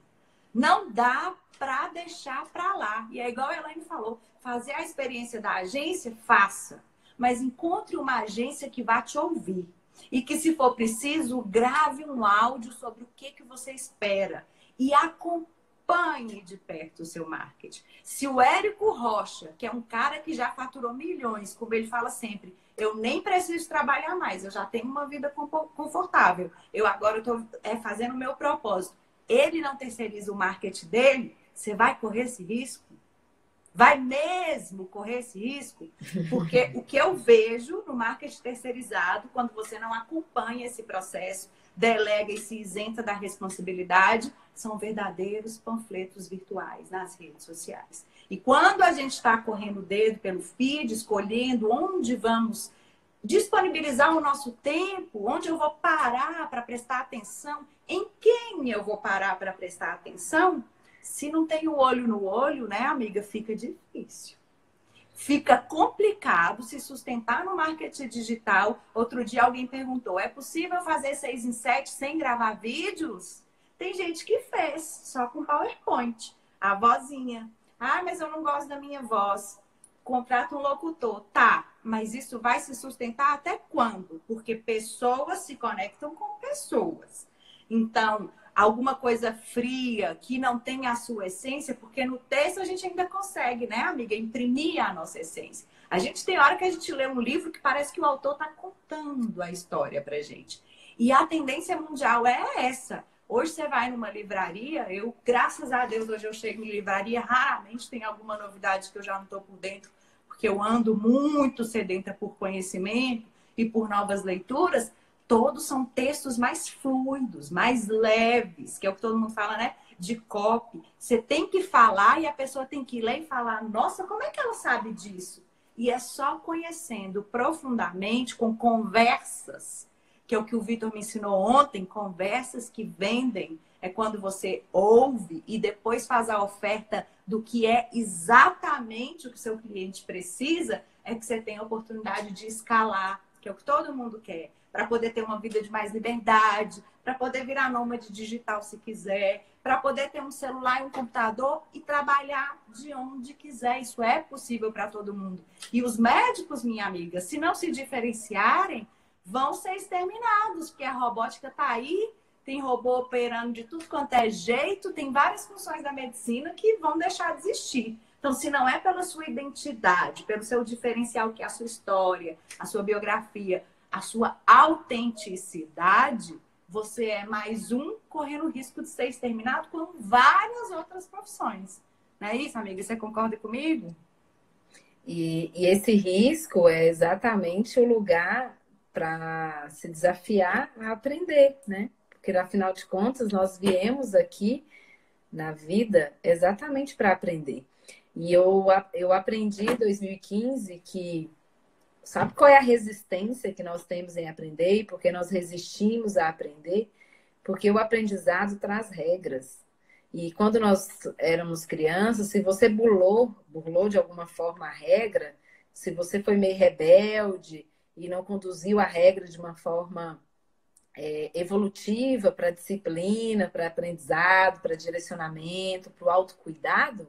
Não dá para deixar para lá. E é igual a Elaine falou, fazer a experiência da agência, faça. Mas encontre uma agência que vá te ouvir. E que, se for preciso, grave um áudio sobre o que você espera. E acompanhe de perto o seu marketing. Se o Érico Rocha, que é um cara que já faturou milhões, como ele fala sempre, eu nem preciso trabalhar mais, eu já tenho uma vida confortável. Eu agora estou fazendo o meu propósito. Ele não terceiriza o marketing dele, você vai correr esse risco? Vai mesmo correr esse risco? Porque o que eu vejo no marketing terceirizado, quando você não acompanha esse processo, delega e se isenta da responsabilidade, são verdadeiros panfletos virtuais nas redes sociais. E quando a gente está correndo o dedo pelo feed, escolhendo onde vamos disponibilizar o nosso tempo, onde eu vou parar para prestar atenção, em quem eu vou parar para prestar atenção, se não tem o olho no olho, né, amiga, fica difícil. Fica complicado se sustentar no marketing digital. Outro dia alguém perguntou, é possível fazer 6 em 7 sem gravar vídeos? Tem gente que fez, só com PowerPoint. A vozinha. Ah, mas eu não gosto da minha voz. Contrata um locutor. Tá, mas isso vai se sustentar até quando? Porque pessoas se conectam com pessoas. Então, alguma coisa fria, que não tem a sua essência, porque no texto a gente ainda consegue, né, amiga, imprimir a nossa essência. A gente tem hora que a gente lê um livro que parece que o autor está contando a história pra gente. E a tendência mundial é essa. Hoje você vai numa livraria, graças a Deus, hoje eu chego em livraria, raramente tem alguma novidade que eu já não estou por dentro, porque eu ando muito sedenta por conhecimento e por novas leituras. Todos são textos mais fluidos, mais leves, que é o que todo mundo fala, né? De copy. Você tem que falar e a pessoa tem que ler e falar, nossa, como é que ela sabe disso? E é só conhecendo profundamente, com conversas, que é o que o Vitor me ensinou ontem, conversas que vendem. É quando você ouve e depois faz a oferta do que é exatamente o que o seu cliente precisa, é que você tem a oportunidade de escalar, que é o que todo mundo quer, para poder ter uma vida de mais liberdade, para poder virar nômade digital se quiser, para poder ter um celular e um computador e trabalhar de onde quiser. Isso é possível para todo mundo. E os médicos, minha amiga, se não se diferenciarem, vão ser exterminados, porque a robótica está aí, tem robô operando de tudo quanto é jeito, tem várias funções da medicina que vão deixar de existir. Então, se não é pela sua identidade, pelo seu diferencial, que é a sua história, a sua biografia, a sua autenticidade, você é mais um correndo o risco de ser exterminado com várias outras profissões. Não é isso, amiga? Você concorda comigo? E esse risco é exatamente o lugar para se desafiar a aprender, né? Porque, afinal de contas, nós viemos aqui na vida exatamente para aprender. E eu aprendi em 2015 que sabe qual é a resistência que nós temos em aprender e porque nós resistimos a aprender? Porque o aprendizado traz regras. E quando nós éramos crianças, se você burlou de alguma forma a regra, se você foi meio rebelde e não conduziu a regra de uma forma evolutiva para disciplina, para aprendizado, para direcionamento, para o autocuidado,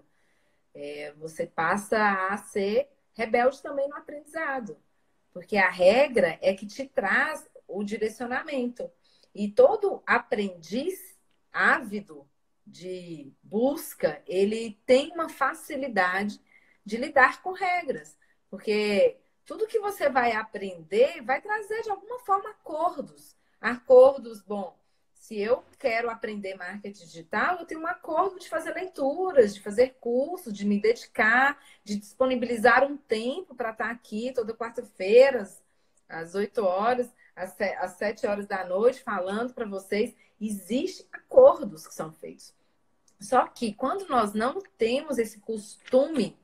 você passa a ser rebelde também no aprendizado. Porque a regra é que te traz o direcionamento. E todo aprendiz ávido de busca, ele tem uma facilidade de lidar com regras. Porque tudo que você vai aprender vai trazer, de alguma forma, acordos. Acordos, bom, se eu quero aprender marketing digital, eu tenho um acordo de fazer leituras, de fazer cursos, de me dedicar, de disponibilizar um tempo para estar aqui toda quarta-feira, às 8 horas, às 7 horas da noite, falando para vocês. Existem acordos que são feitos. Só que quando nós não temos esse costume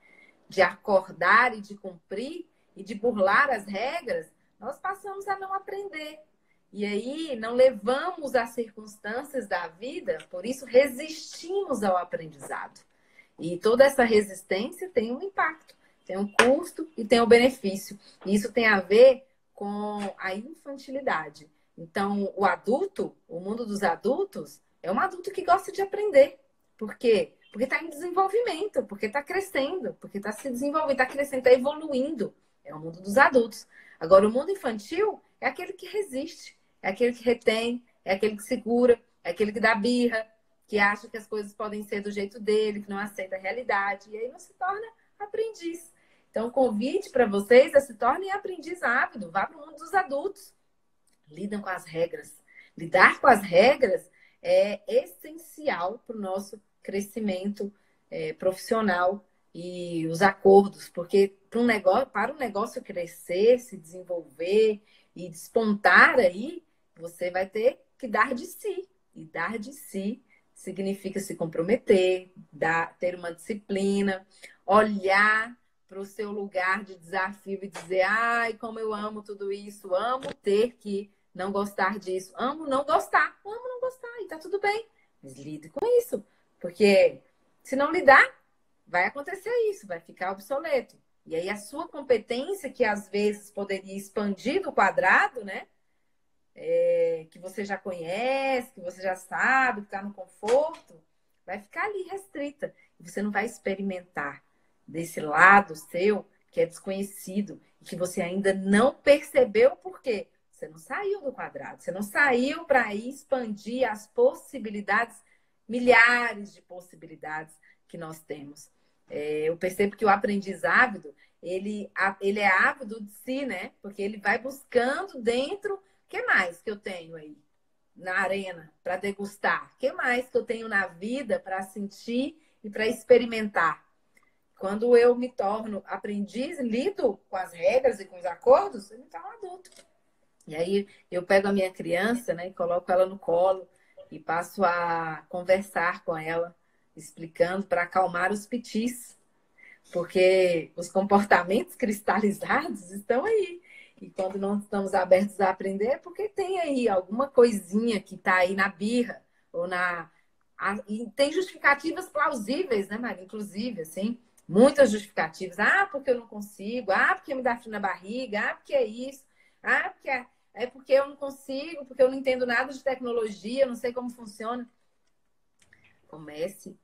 de acordar e de cumprir e de burlar as regras, nós passamos a não aprender. E aí não levamos as circunstâncias da vida, por isso resistimos ao aprendizado. E toda essa resistência tem um impacto, tem um custo e tem um benefício. E isso tem a ver com a infantilidade. Então, o adulto, o mundo dos adultos, é um adulto que gosta de aprender. Por quê? Porque está em desenvolvimento, porque está crescendo, porque está se desenvolvendo, está crescendo, está evoluindo. É o mundo dos adultos. Agora, o mundo infantil é aquele que resiste, é aquele que retém, é aquele que segura, é aquele que dá birra, que acha que as coisas podem ser do jeito dele, que não aceita a realidade. E aí não se torna aprendiz. Então, o convite para vocês é se tornem aprendiz ávido. Vá para o mundo dos adultos. Lidam com as regras. Lidar com as regras é essencial para o nosso crescimento profissional e os acordos. Porque para o negócio crescer, se desenvolver e despontar aí, você vai ter que dar de si. E dar de si significa se comprometer, ter uma disciplina, olhar para o seu lugar de desafio e dizer: ai, como eu amo tudo isso, amo ter que não gostar disso, amo não gostar, e tá tudo bem. Mas lide com isso, porque se não lidar, vai acontecer isso, vai ficar obsoleto. E aí a sua competência, que às vezes poderia expandir do quadrado, né? Que você já conhece, que você já sabe, que está no conforto, vai ficar ali restrita. E você não vai experimentar desse lado seu, que é desconhecido, e que você ainda não percebeu por quê. Você não saiu do quadrado, você não saiu para expandir as possibilidades, milhares de possibilidades que nós temos. Eu percebo que o aprendiz ávido, ele é ávido de si, né? Porque ele vai buscando dentro. O que mais que eu tenho aí na arena para degustar? O que mais que eu tenho na vida para sentir e para experimentar? Quando eu me torno aprendiz, lido com as regras e com os acordos, eu me torno adulto. E aí eu pego a minha criança, né, e coloco ela no colo e passo a conversar com ela, explicando para acalmar os pitis, porque os comportamentos cristalizados estão aí. E quando não estamos abertos a aprender, é porque tem aí alguma coisinha que está aí na birra, ou e tem justificativas plausíveis, né, Maria? Inclusive, assim, muitas justificativas. Ah, porque eu não consigo. Ah, porque me dá frio na barriga. Ah, porque é isso. Ah, porque é porque eu não consigo, porque eu não entendo nada de tecnologia, não sei como funciona. Comece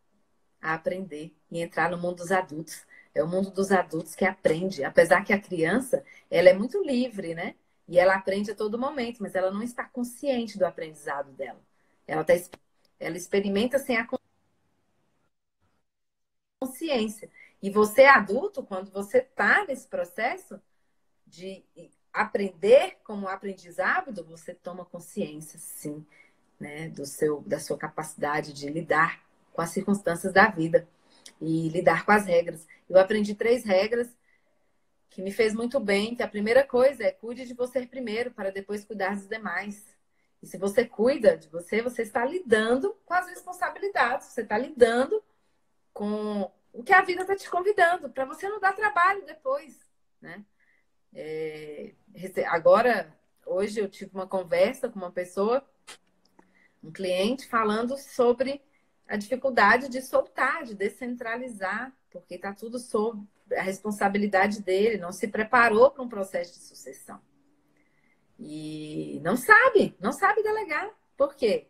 a aprender e entrar no mundo dos adultos. É o mundo dos adultos que aprende. Apesar que a criança, ela é muito livre, né? E ela aprende a todo momento, mas ela não está consciente do aprendizado dela. Ela experimenta sem a consciência. E você, adulto, quando você está nesse processo de aprender como aprendizado, você toma consciência, sim, né? Da sua capacidade de lidar com as circunstâncias da vida e lidar com as regras. Eu aprendi 3 regras que me fez muito bem, que a primeira coisa é: cuide de você primeiro, para depois cuidar dos demais. E se você cuida de você, você está lidando com as responsabilidades, você está lidando com o que a vida está te convidando, para você não dar trabalho depois, né? Agora, hoje eu tive uma conversa com uma pessoa, um cliente, falando sobre a dificuldade de soltar, de descentralizar, porque está tudo sob a responsabilidade dele, não se preparou para um processo de sucessão. E não sabe delegar. Por quê?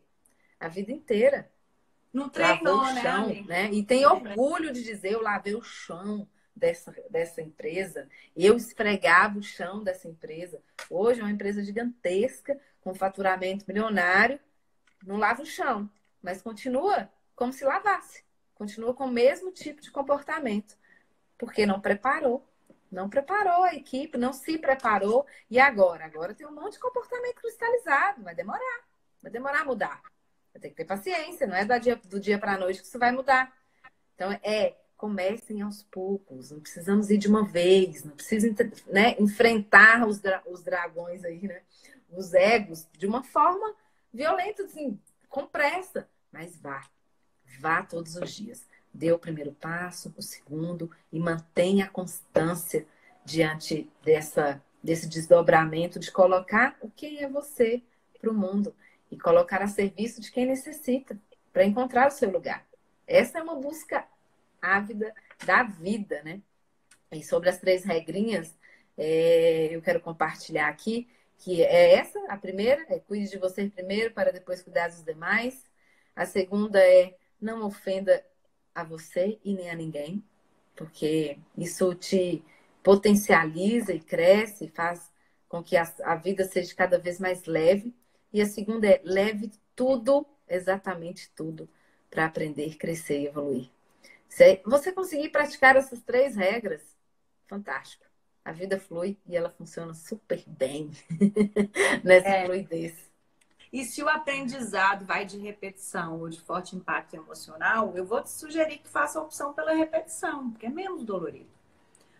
A vida inteira Não lavou o treinou, né, chão, amiga? né? E tem orgulho de dizer, eu lavei o chão dessa empresa, eu esfregava o chão dessa empresa. Hoje é uma empresa gigantesca, com faturamento milionário, não lava o chão, mas continua como se lavasse. Continua com o mesmo tipo de comportamento, porque não preparou. Não preparou a equipe, não se preparou. E agora? Agora tem um monte de comportamento cristalizado, vai demorar a mudar. Vai ter que ter paciência, não é do dia para a noite que isso vai mudar. Então, comecem aos poucos, não precisamos ir de uma vez, não precisa, né, enfrentar os dragões aí, né? Os egos de uma forma violenta, assim, com pressa, mas vá todos os dias. Dê o primeiro passo, o segundo, e mantenha a constância diante desse desdobramento de colocar o que é você para o mundo e colocar a serviço de quem necessita para encontrar o seu lugar. Essa é uma busca ávida da vida, né? E sobre as 3 regrinhas, eu quero compartilhar aqui que é essa, a primeira é cuide de você primeiro para depois cuidar dos demais. A segunda é não ofenda a você e nem a ninguém, porque isso te potencializa e cresce, faz com que a vida seja cada vez mais leve. E a segunda é leve tudo, exatamente tudo, para aprender, crescer e evoluir. Se você conseguir praticar essas 3 regras, fantástico. A vida flui e ela funciona super bem nessa É. fluidez. E se o aprendizado vai de repetição ou de forte impacto emocional, eu vou te sugerir que faça a opção pela repetição, porque é menos dolorido.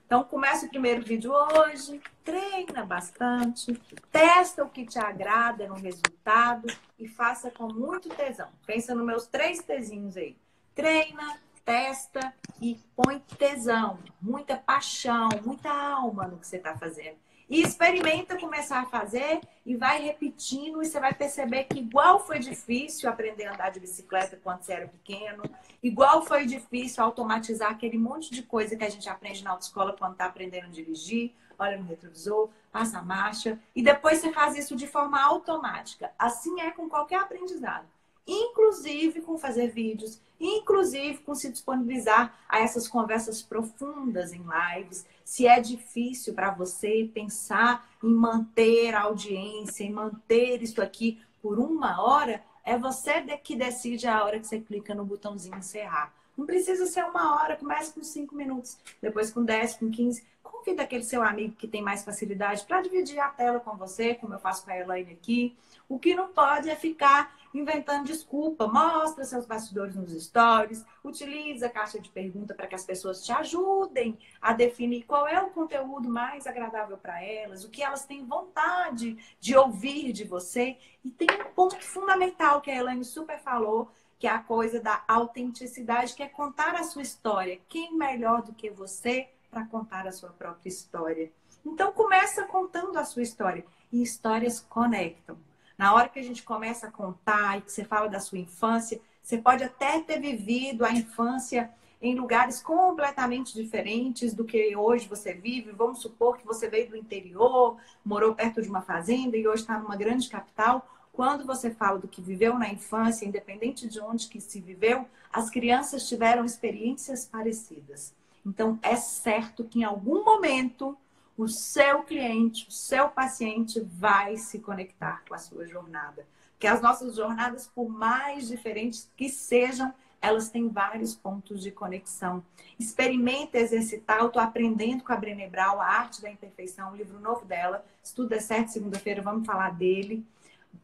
Então, começa o primeiro vídeo hoje, treina bastante, testa o que te agrada no resultado e faça com muito tesão. Pensa nos meus 3 tezinhos aí. Treina, testa e põe tesão, muita paixão, muita alma no que você está fazendo. E experimenta começar a fazer e vai repetindo e você vai perceber que igual foi difícil aprender a andar de bicicleta quando você era pequeno, igual foi difícil automatizar aquele monte de coisa que a gente aprende na autoescola quando está aprendendo a dirigir, olha no retrovisor, passa a marcha, e depois você faz isso de forma automática. Assim é com qualquer aprendizado. Inclusive com fazer vídeos, inclusive com se disponibilizar a essas conversas profundas em lives. Se é difícil para você pensar em manter a audiência, em manter isso aqui por 1 hora, é você que decide a hora que você clica no botãozinho encerrar. Não precisa ser 1 hora, comece com 5 minutos, depois com 10, com 15. Convida aquele seu amigo que tem mais facilidade para dividir a tela com você, como eu faço com a Elaine aqui. O que não pode é ficar inventando desculpa. Mostra seus bastidores nos stories, utiliza a caixa de pergunta para que as pessoas te ajudem a definir qual é o conteúdo mais agradável para elas, o que elas têm vontade de ouvir de você. E tem um ponto fundamental que a Elaine super falou, que é a coisa da autenticidade, que é contar a sua história. Quem melhor do que você para contar a sua própria história? Então começa contando a sua história. E histórias conectam. Na hora que a gente começa a contar e que você fala da sua infância, você pode até ter vivido a infância em lugares completamente diferentes do que hoje você vive. Vamos supor que você veio do interior, morou perto de uma fazenda e hoje está numa grande capital. Quando você fala do que viveu na infância, independente de onde que se viveu, as crianças tiveram experiências parecidas. Então, é certo que em algum momento o seu cliente, o seu paciente vai se conectar com a sua jornada. Porque as nossas jornadas, por mais diferentes que sejam, elas têm vários pontos de conexão. Experimenta exercitar. Eu estou aprendendo com a Brené Brown, A Arte da Imperfeição, um livro novo dela. Se tudo der certo, segunda-feira vamos falar dele.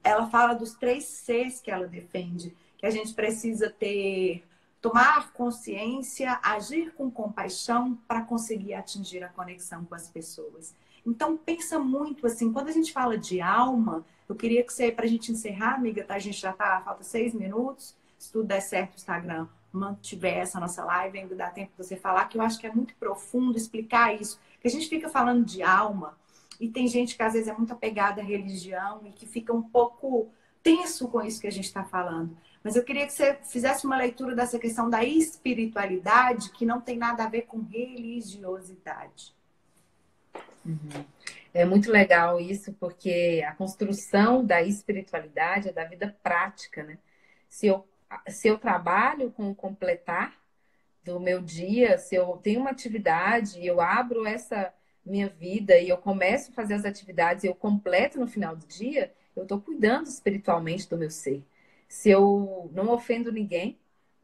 Ela fala dos 3 Cs que ela defende, que a gente precisa tomar consciência, agir com compaixão para conseguir atingir a conexão com as pessoas. Então, pensa muito assim, quando a gente fala de alma, eu queria que você, para a gente encerrar, amiga, tá? A gente já tá, falta 6 minutos, se tudo der certo, o Instagram mantiver essa nossa live, ainda dá tempo de você falar, que eu acho que é muito profundo explicar isso, que a gente fica falando de alma, e tem gente que às vezes é muito apegada à religião e que fica um pouco tenso com isso que a gente está falando. Mas eu queria que você fizesse uma leitura dessa questão da espiritualidade, que não tem nada a ver com religiosidade. Uhum. É muito legal isso, porque a construção da espiritualidade é da vida prática, né? Se eu se eu trabalho com o completar do meu dia, se eu tenho uma atividade, eu abro essa minha vida e eu começo a fazer as atividades e eu completo no final do dia, eu estou cuidando espiritualmente do meu ser. Se eu não ofendo ninguém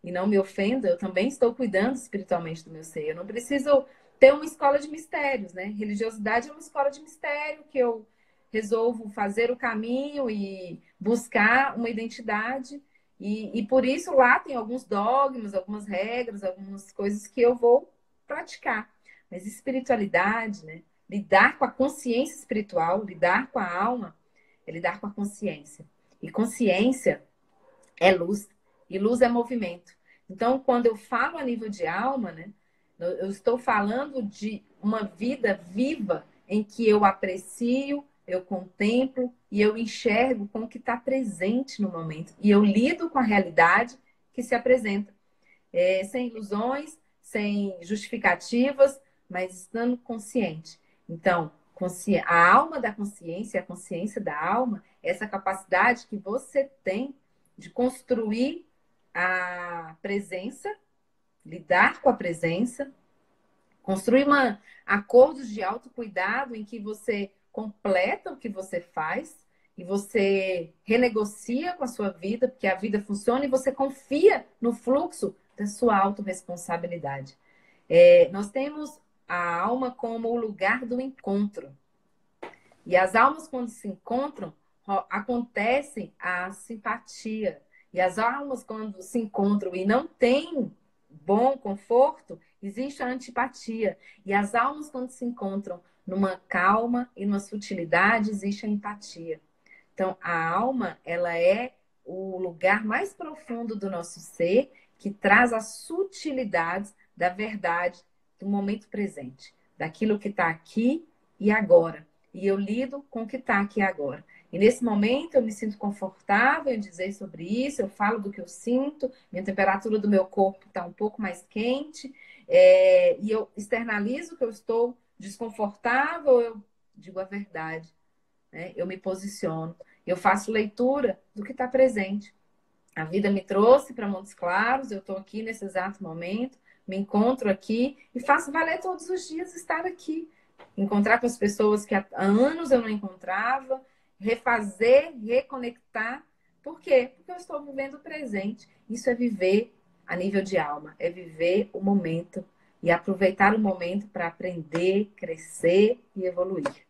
e não me ofendo, eu também estou cuidando espiritualmente do meu ser. Eu não preciso ter uma escola de mistérios, né? Religiosidade é uma escola de mistério que eu resolvo fazer o caminho e buscar uma identidade. E por isso lá tem alguns dogmas, algumas regras, algumas coisas que eu vou praticar. Mas espiritualidade, né? Lidar com a consciência espiritual, lidar com a alma, é lidar com a consciência. E consciência é luz, e luz é movimento. Então, quando eu falo a nível de alma, né? Eu estou falando de uma vida viva em que eu aprecio, eu contemplo e eu enxergo com o que está presente no momento. E eu lido com a realidade que se apresenta. Sem ilusões, sem justificativas, mas estando consciente. Então, a alma da consciência, a consciência da alma, essa capacidade que você tem de construir a presença, lidar com a presença, construir acordos de autocuidado em que você completa o que você faz e você renegocia com a sua vida, porque a vida funciona e você confia no fluxo da sua autorresponsabilidade. Nós temos a alma como o lugar do encontro. E as almas, quando se encontram, acontece a simpatia. E as almas, quando se encontram e não têm bom conforto, existe a antipatia. E as almas, quando se encontram numa calma e numa sutilidade, existe a empatia. Então, a alma, ela é o lugar mais profundo do nosso ser, que traz as sutilidades da verdade do momento presente, daquilo que está aqui e agora. E eu lido com o que está aqui agora. E nesse momento eu me sinto confortável em dizer sobre isso, eu falo do que eu sinto, minha temperatura do meu corpo está um pouco mais quente, e eu externalizo que eu estou desconfortável, eu digo a verdade, né? Eu me posiciono, eu faço leitura do que está presente. A vida me trouxe para Montes Claros, eu estou aqui nesse exato momento, me encontro aqui e faço valer todos os dias estar aqui. Encontrar com as pessoas que há anos eu não encontrava, refazer, reconectar. Por quê? Porque eu estou vivendo o presente. Isso é viver a nível de alma, é viver o momento e aproveitar o momento para aprender, crescer e evoluir.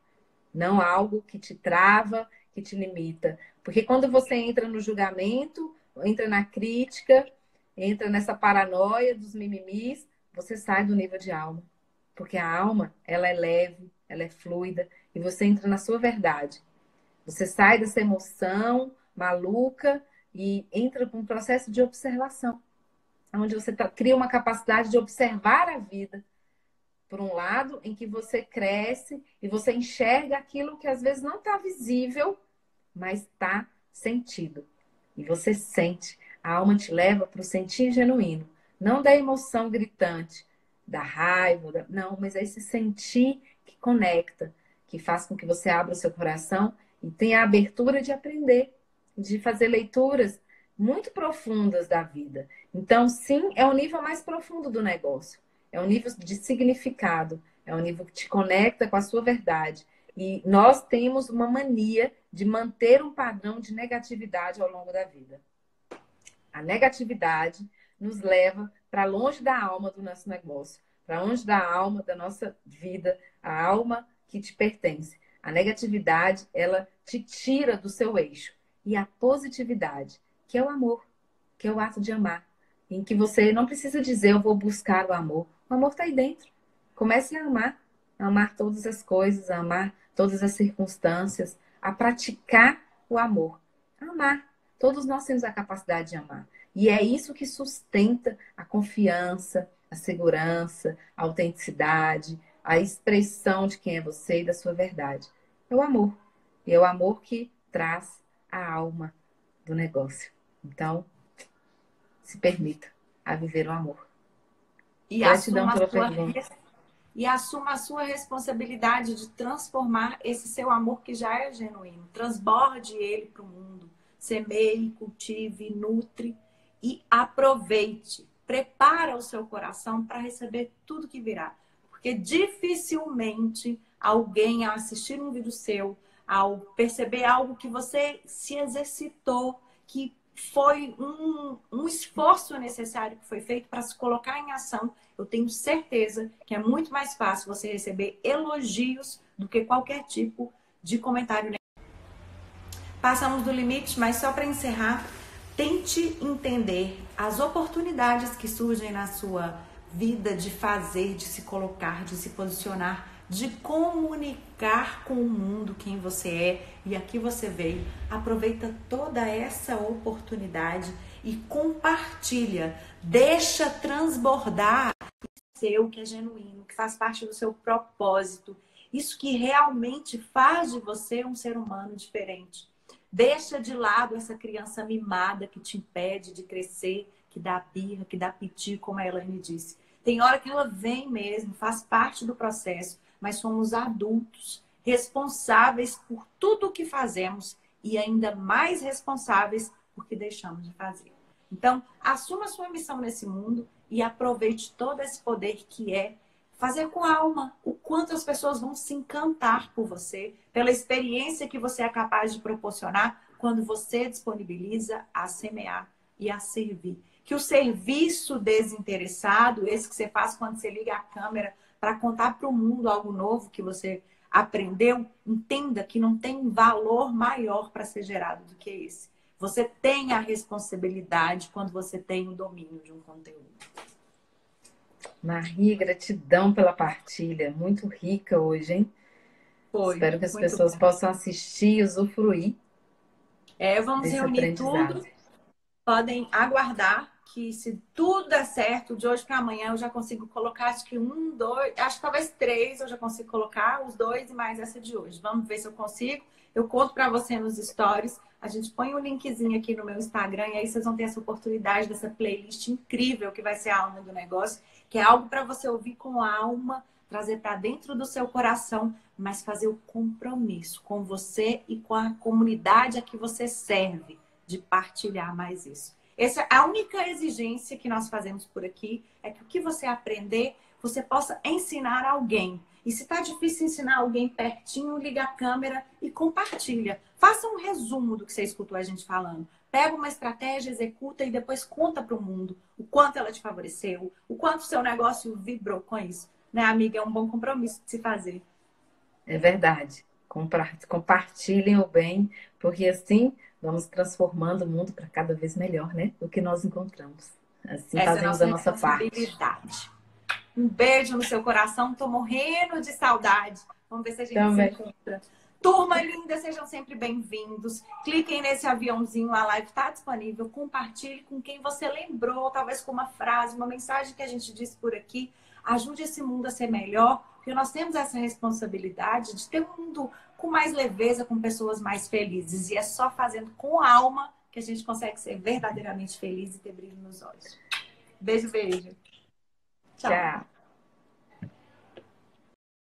Não algo que te trava, que te limita. Porque quando você entra no julgamento, entra na crítica, entra nessa paranoia dos mimimis, você sai do nível de alma. Porque a alma, ela é leve, ela é fluida, e você entra na sua verdade. Você sai dessa emoção maluca e entra para um processo de observação, onde você cria uma capacidade de observar a vida. Por um lado, em que você cresce e você enxerga aquilo que às vezes não está visível, mas está sentido. E você sente. A alma te leva para o sentir genuíno. Não da emoção gritante, da raiva, não, mas é esse sentir que conecta, que faz com que você abra o seu coração e tenha a abertura de aprender, de fazer leituras muito profundas da vida. Então, sim, é o nível mais profundo do negócio. É um nível de significado, é um nível que te conecta com a sua verdade. E nós temos uma mania de manter um padrão de negatividade ao longo da vida. A negatividade nos leva para longe da alma do nosso negócio, para longe da alma da nossa vida, a alma que te pertence. A negatividade, ela te tira do seu eixo. E a positividade, que é o amor, que é o ato de amar, em que você não precisa dizer eu vou buscar o amor. O amor está aí dentro. Comece a amar todas as coisas, a amar todas as circunstâncias, a praticar o amor. A amar. Todos nós temos a capacidade de amar. E é isso que sustenta a confiança, a segurança, a autenticidade, a expressão de quem é você e da sua verdade. É o amor. E é o amor que traz a alma do negócio. Então, se permita a viver o amor. E Gratidão assuma pela pergunta. E assuma a sua responsabilidade de transformar esse seu amor que já é genuíno. Transborde ele para o mundo. Semeie, cultive, nutre e aproveite. Prepara o seu coração para receber tudo que virá. Porque dificilmente alguém, ao assistir um vídeo seu, ao perceber algo que você se exercitou, que foi um esforço necessário que foi feito para se colocar em ação, eu tenho certeza que é muito mais fácil você receber elogios do que qualquer tipo de comentário. Passamos do limite, mas só para encerrar, tente entender as oportunidades que surgem na sua vida de fazer, de se colocar, de se posicionar, de comunicar com o mundo quem você é e a que você veio. Aproveita toda essa oportunidade e compartilha. Deixa transbordar o seu, que é genuíno, que faz parte do seu propósito. Isso que realmente faz de você um ser humano diferente. Deixa de lado essa criança mimada que te impede de crescer, que dá birra, que dá piti, como a Elaine disse. Tem hora que ela vem mesmo, faz parte do processo, mas somos adultos, responsáveis por tudo o que fazemos e ainda mais responsáveis por que deixamos de fazer. Então, assuma a sua missão nesse mundo e aproveite todo esse poder que é fazer com a alma, o quanto as pessoas vão se encantar por você, pela experiência que você é capaz de proporcionar quando você disponibiliza a semear e a servir. Que o serviço desinteressado, esse que você faz quando você liga a câmera para contar para o mundo algo novo que você aprendeu, entenda que não tem valor maior para ser gerado do que esse. Você tem a responsabilidade quando você tem o domínio de um conteúdo. Marie, gratidão pela partilha. Muito rica hoje, hein? Foi. Espero que as pessoas possam assistir e usufruir. Vamos reunir tudo. Podem aguardar que, se tudo der certo, de hoje para amanhã eu já consigo colocar, acho que 1, 2, acho que talvez 3 eu já consigo colocar, os 2 e mais essa de hoje. Vamos ver se eu consigo. Eu conto para você nos stories. A gente põe um linkzinho aqui no meu Instagram e aí vocês vão ter essa oportunidade dessa playlist incrível que vai ser a alma do negócio, que é algo para você ouvir com a alma, trazer para dentro do seu coração, mas fazer o compromisso com você e com a comunidade a que você serve, de partilhar mais isso. Essa é a única exigência que nós fazemos por aqui, é que o que você aprender, você possa ensinar alguém. E se está difícil ensinar alguém pertinho, liga a câmera e compartilha. Faça um resumo do que você escutou a gente falando. Pega uma estratégia, executa e depois conta para o mundo o quanto ela te favoreceu, o quanto o seu negócio vibrou com isso. Né, amiga? É um bom compromisso de se fazer. É verdade. Compartilhem o bem, porque assim vamos transformando o mundo para cada vez melhor, né? O que nós encontramos. Assim essa fazemos a nossa parte. Um beijo no seu coração. Tô morrendo de saudade. Vamos ver se a gente se encontra. Turma linda, sejam sempre bem-vindos. Cliquem nesse aviãozinho, a live está disponível. Compartilhe com quem você lembrou, talvez com uma frase, uma mensagem que a gente disse por aqui. Ajude esse mundo a ser melhor, porque nós temos essa responsabilidade de ter um mundo com mais leveza, com pessoas mais felizes. E é só fazendo com a alma que a gente consegue ser verdadeiramente feliz e ter brilho nos olhos. Beijo, beijo. Tchau.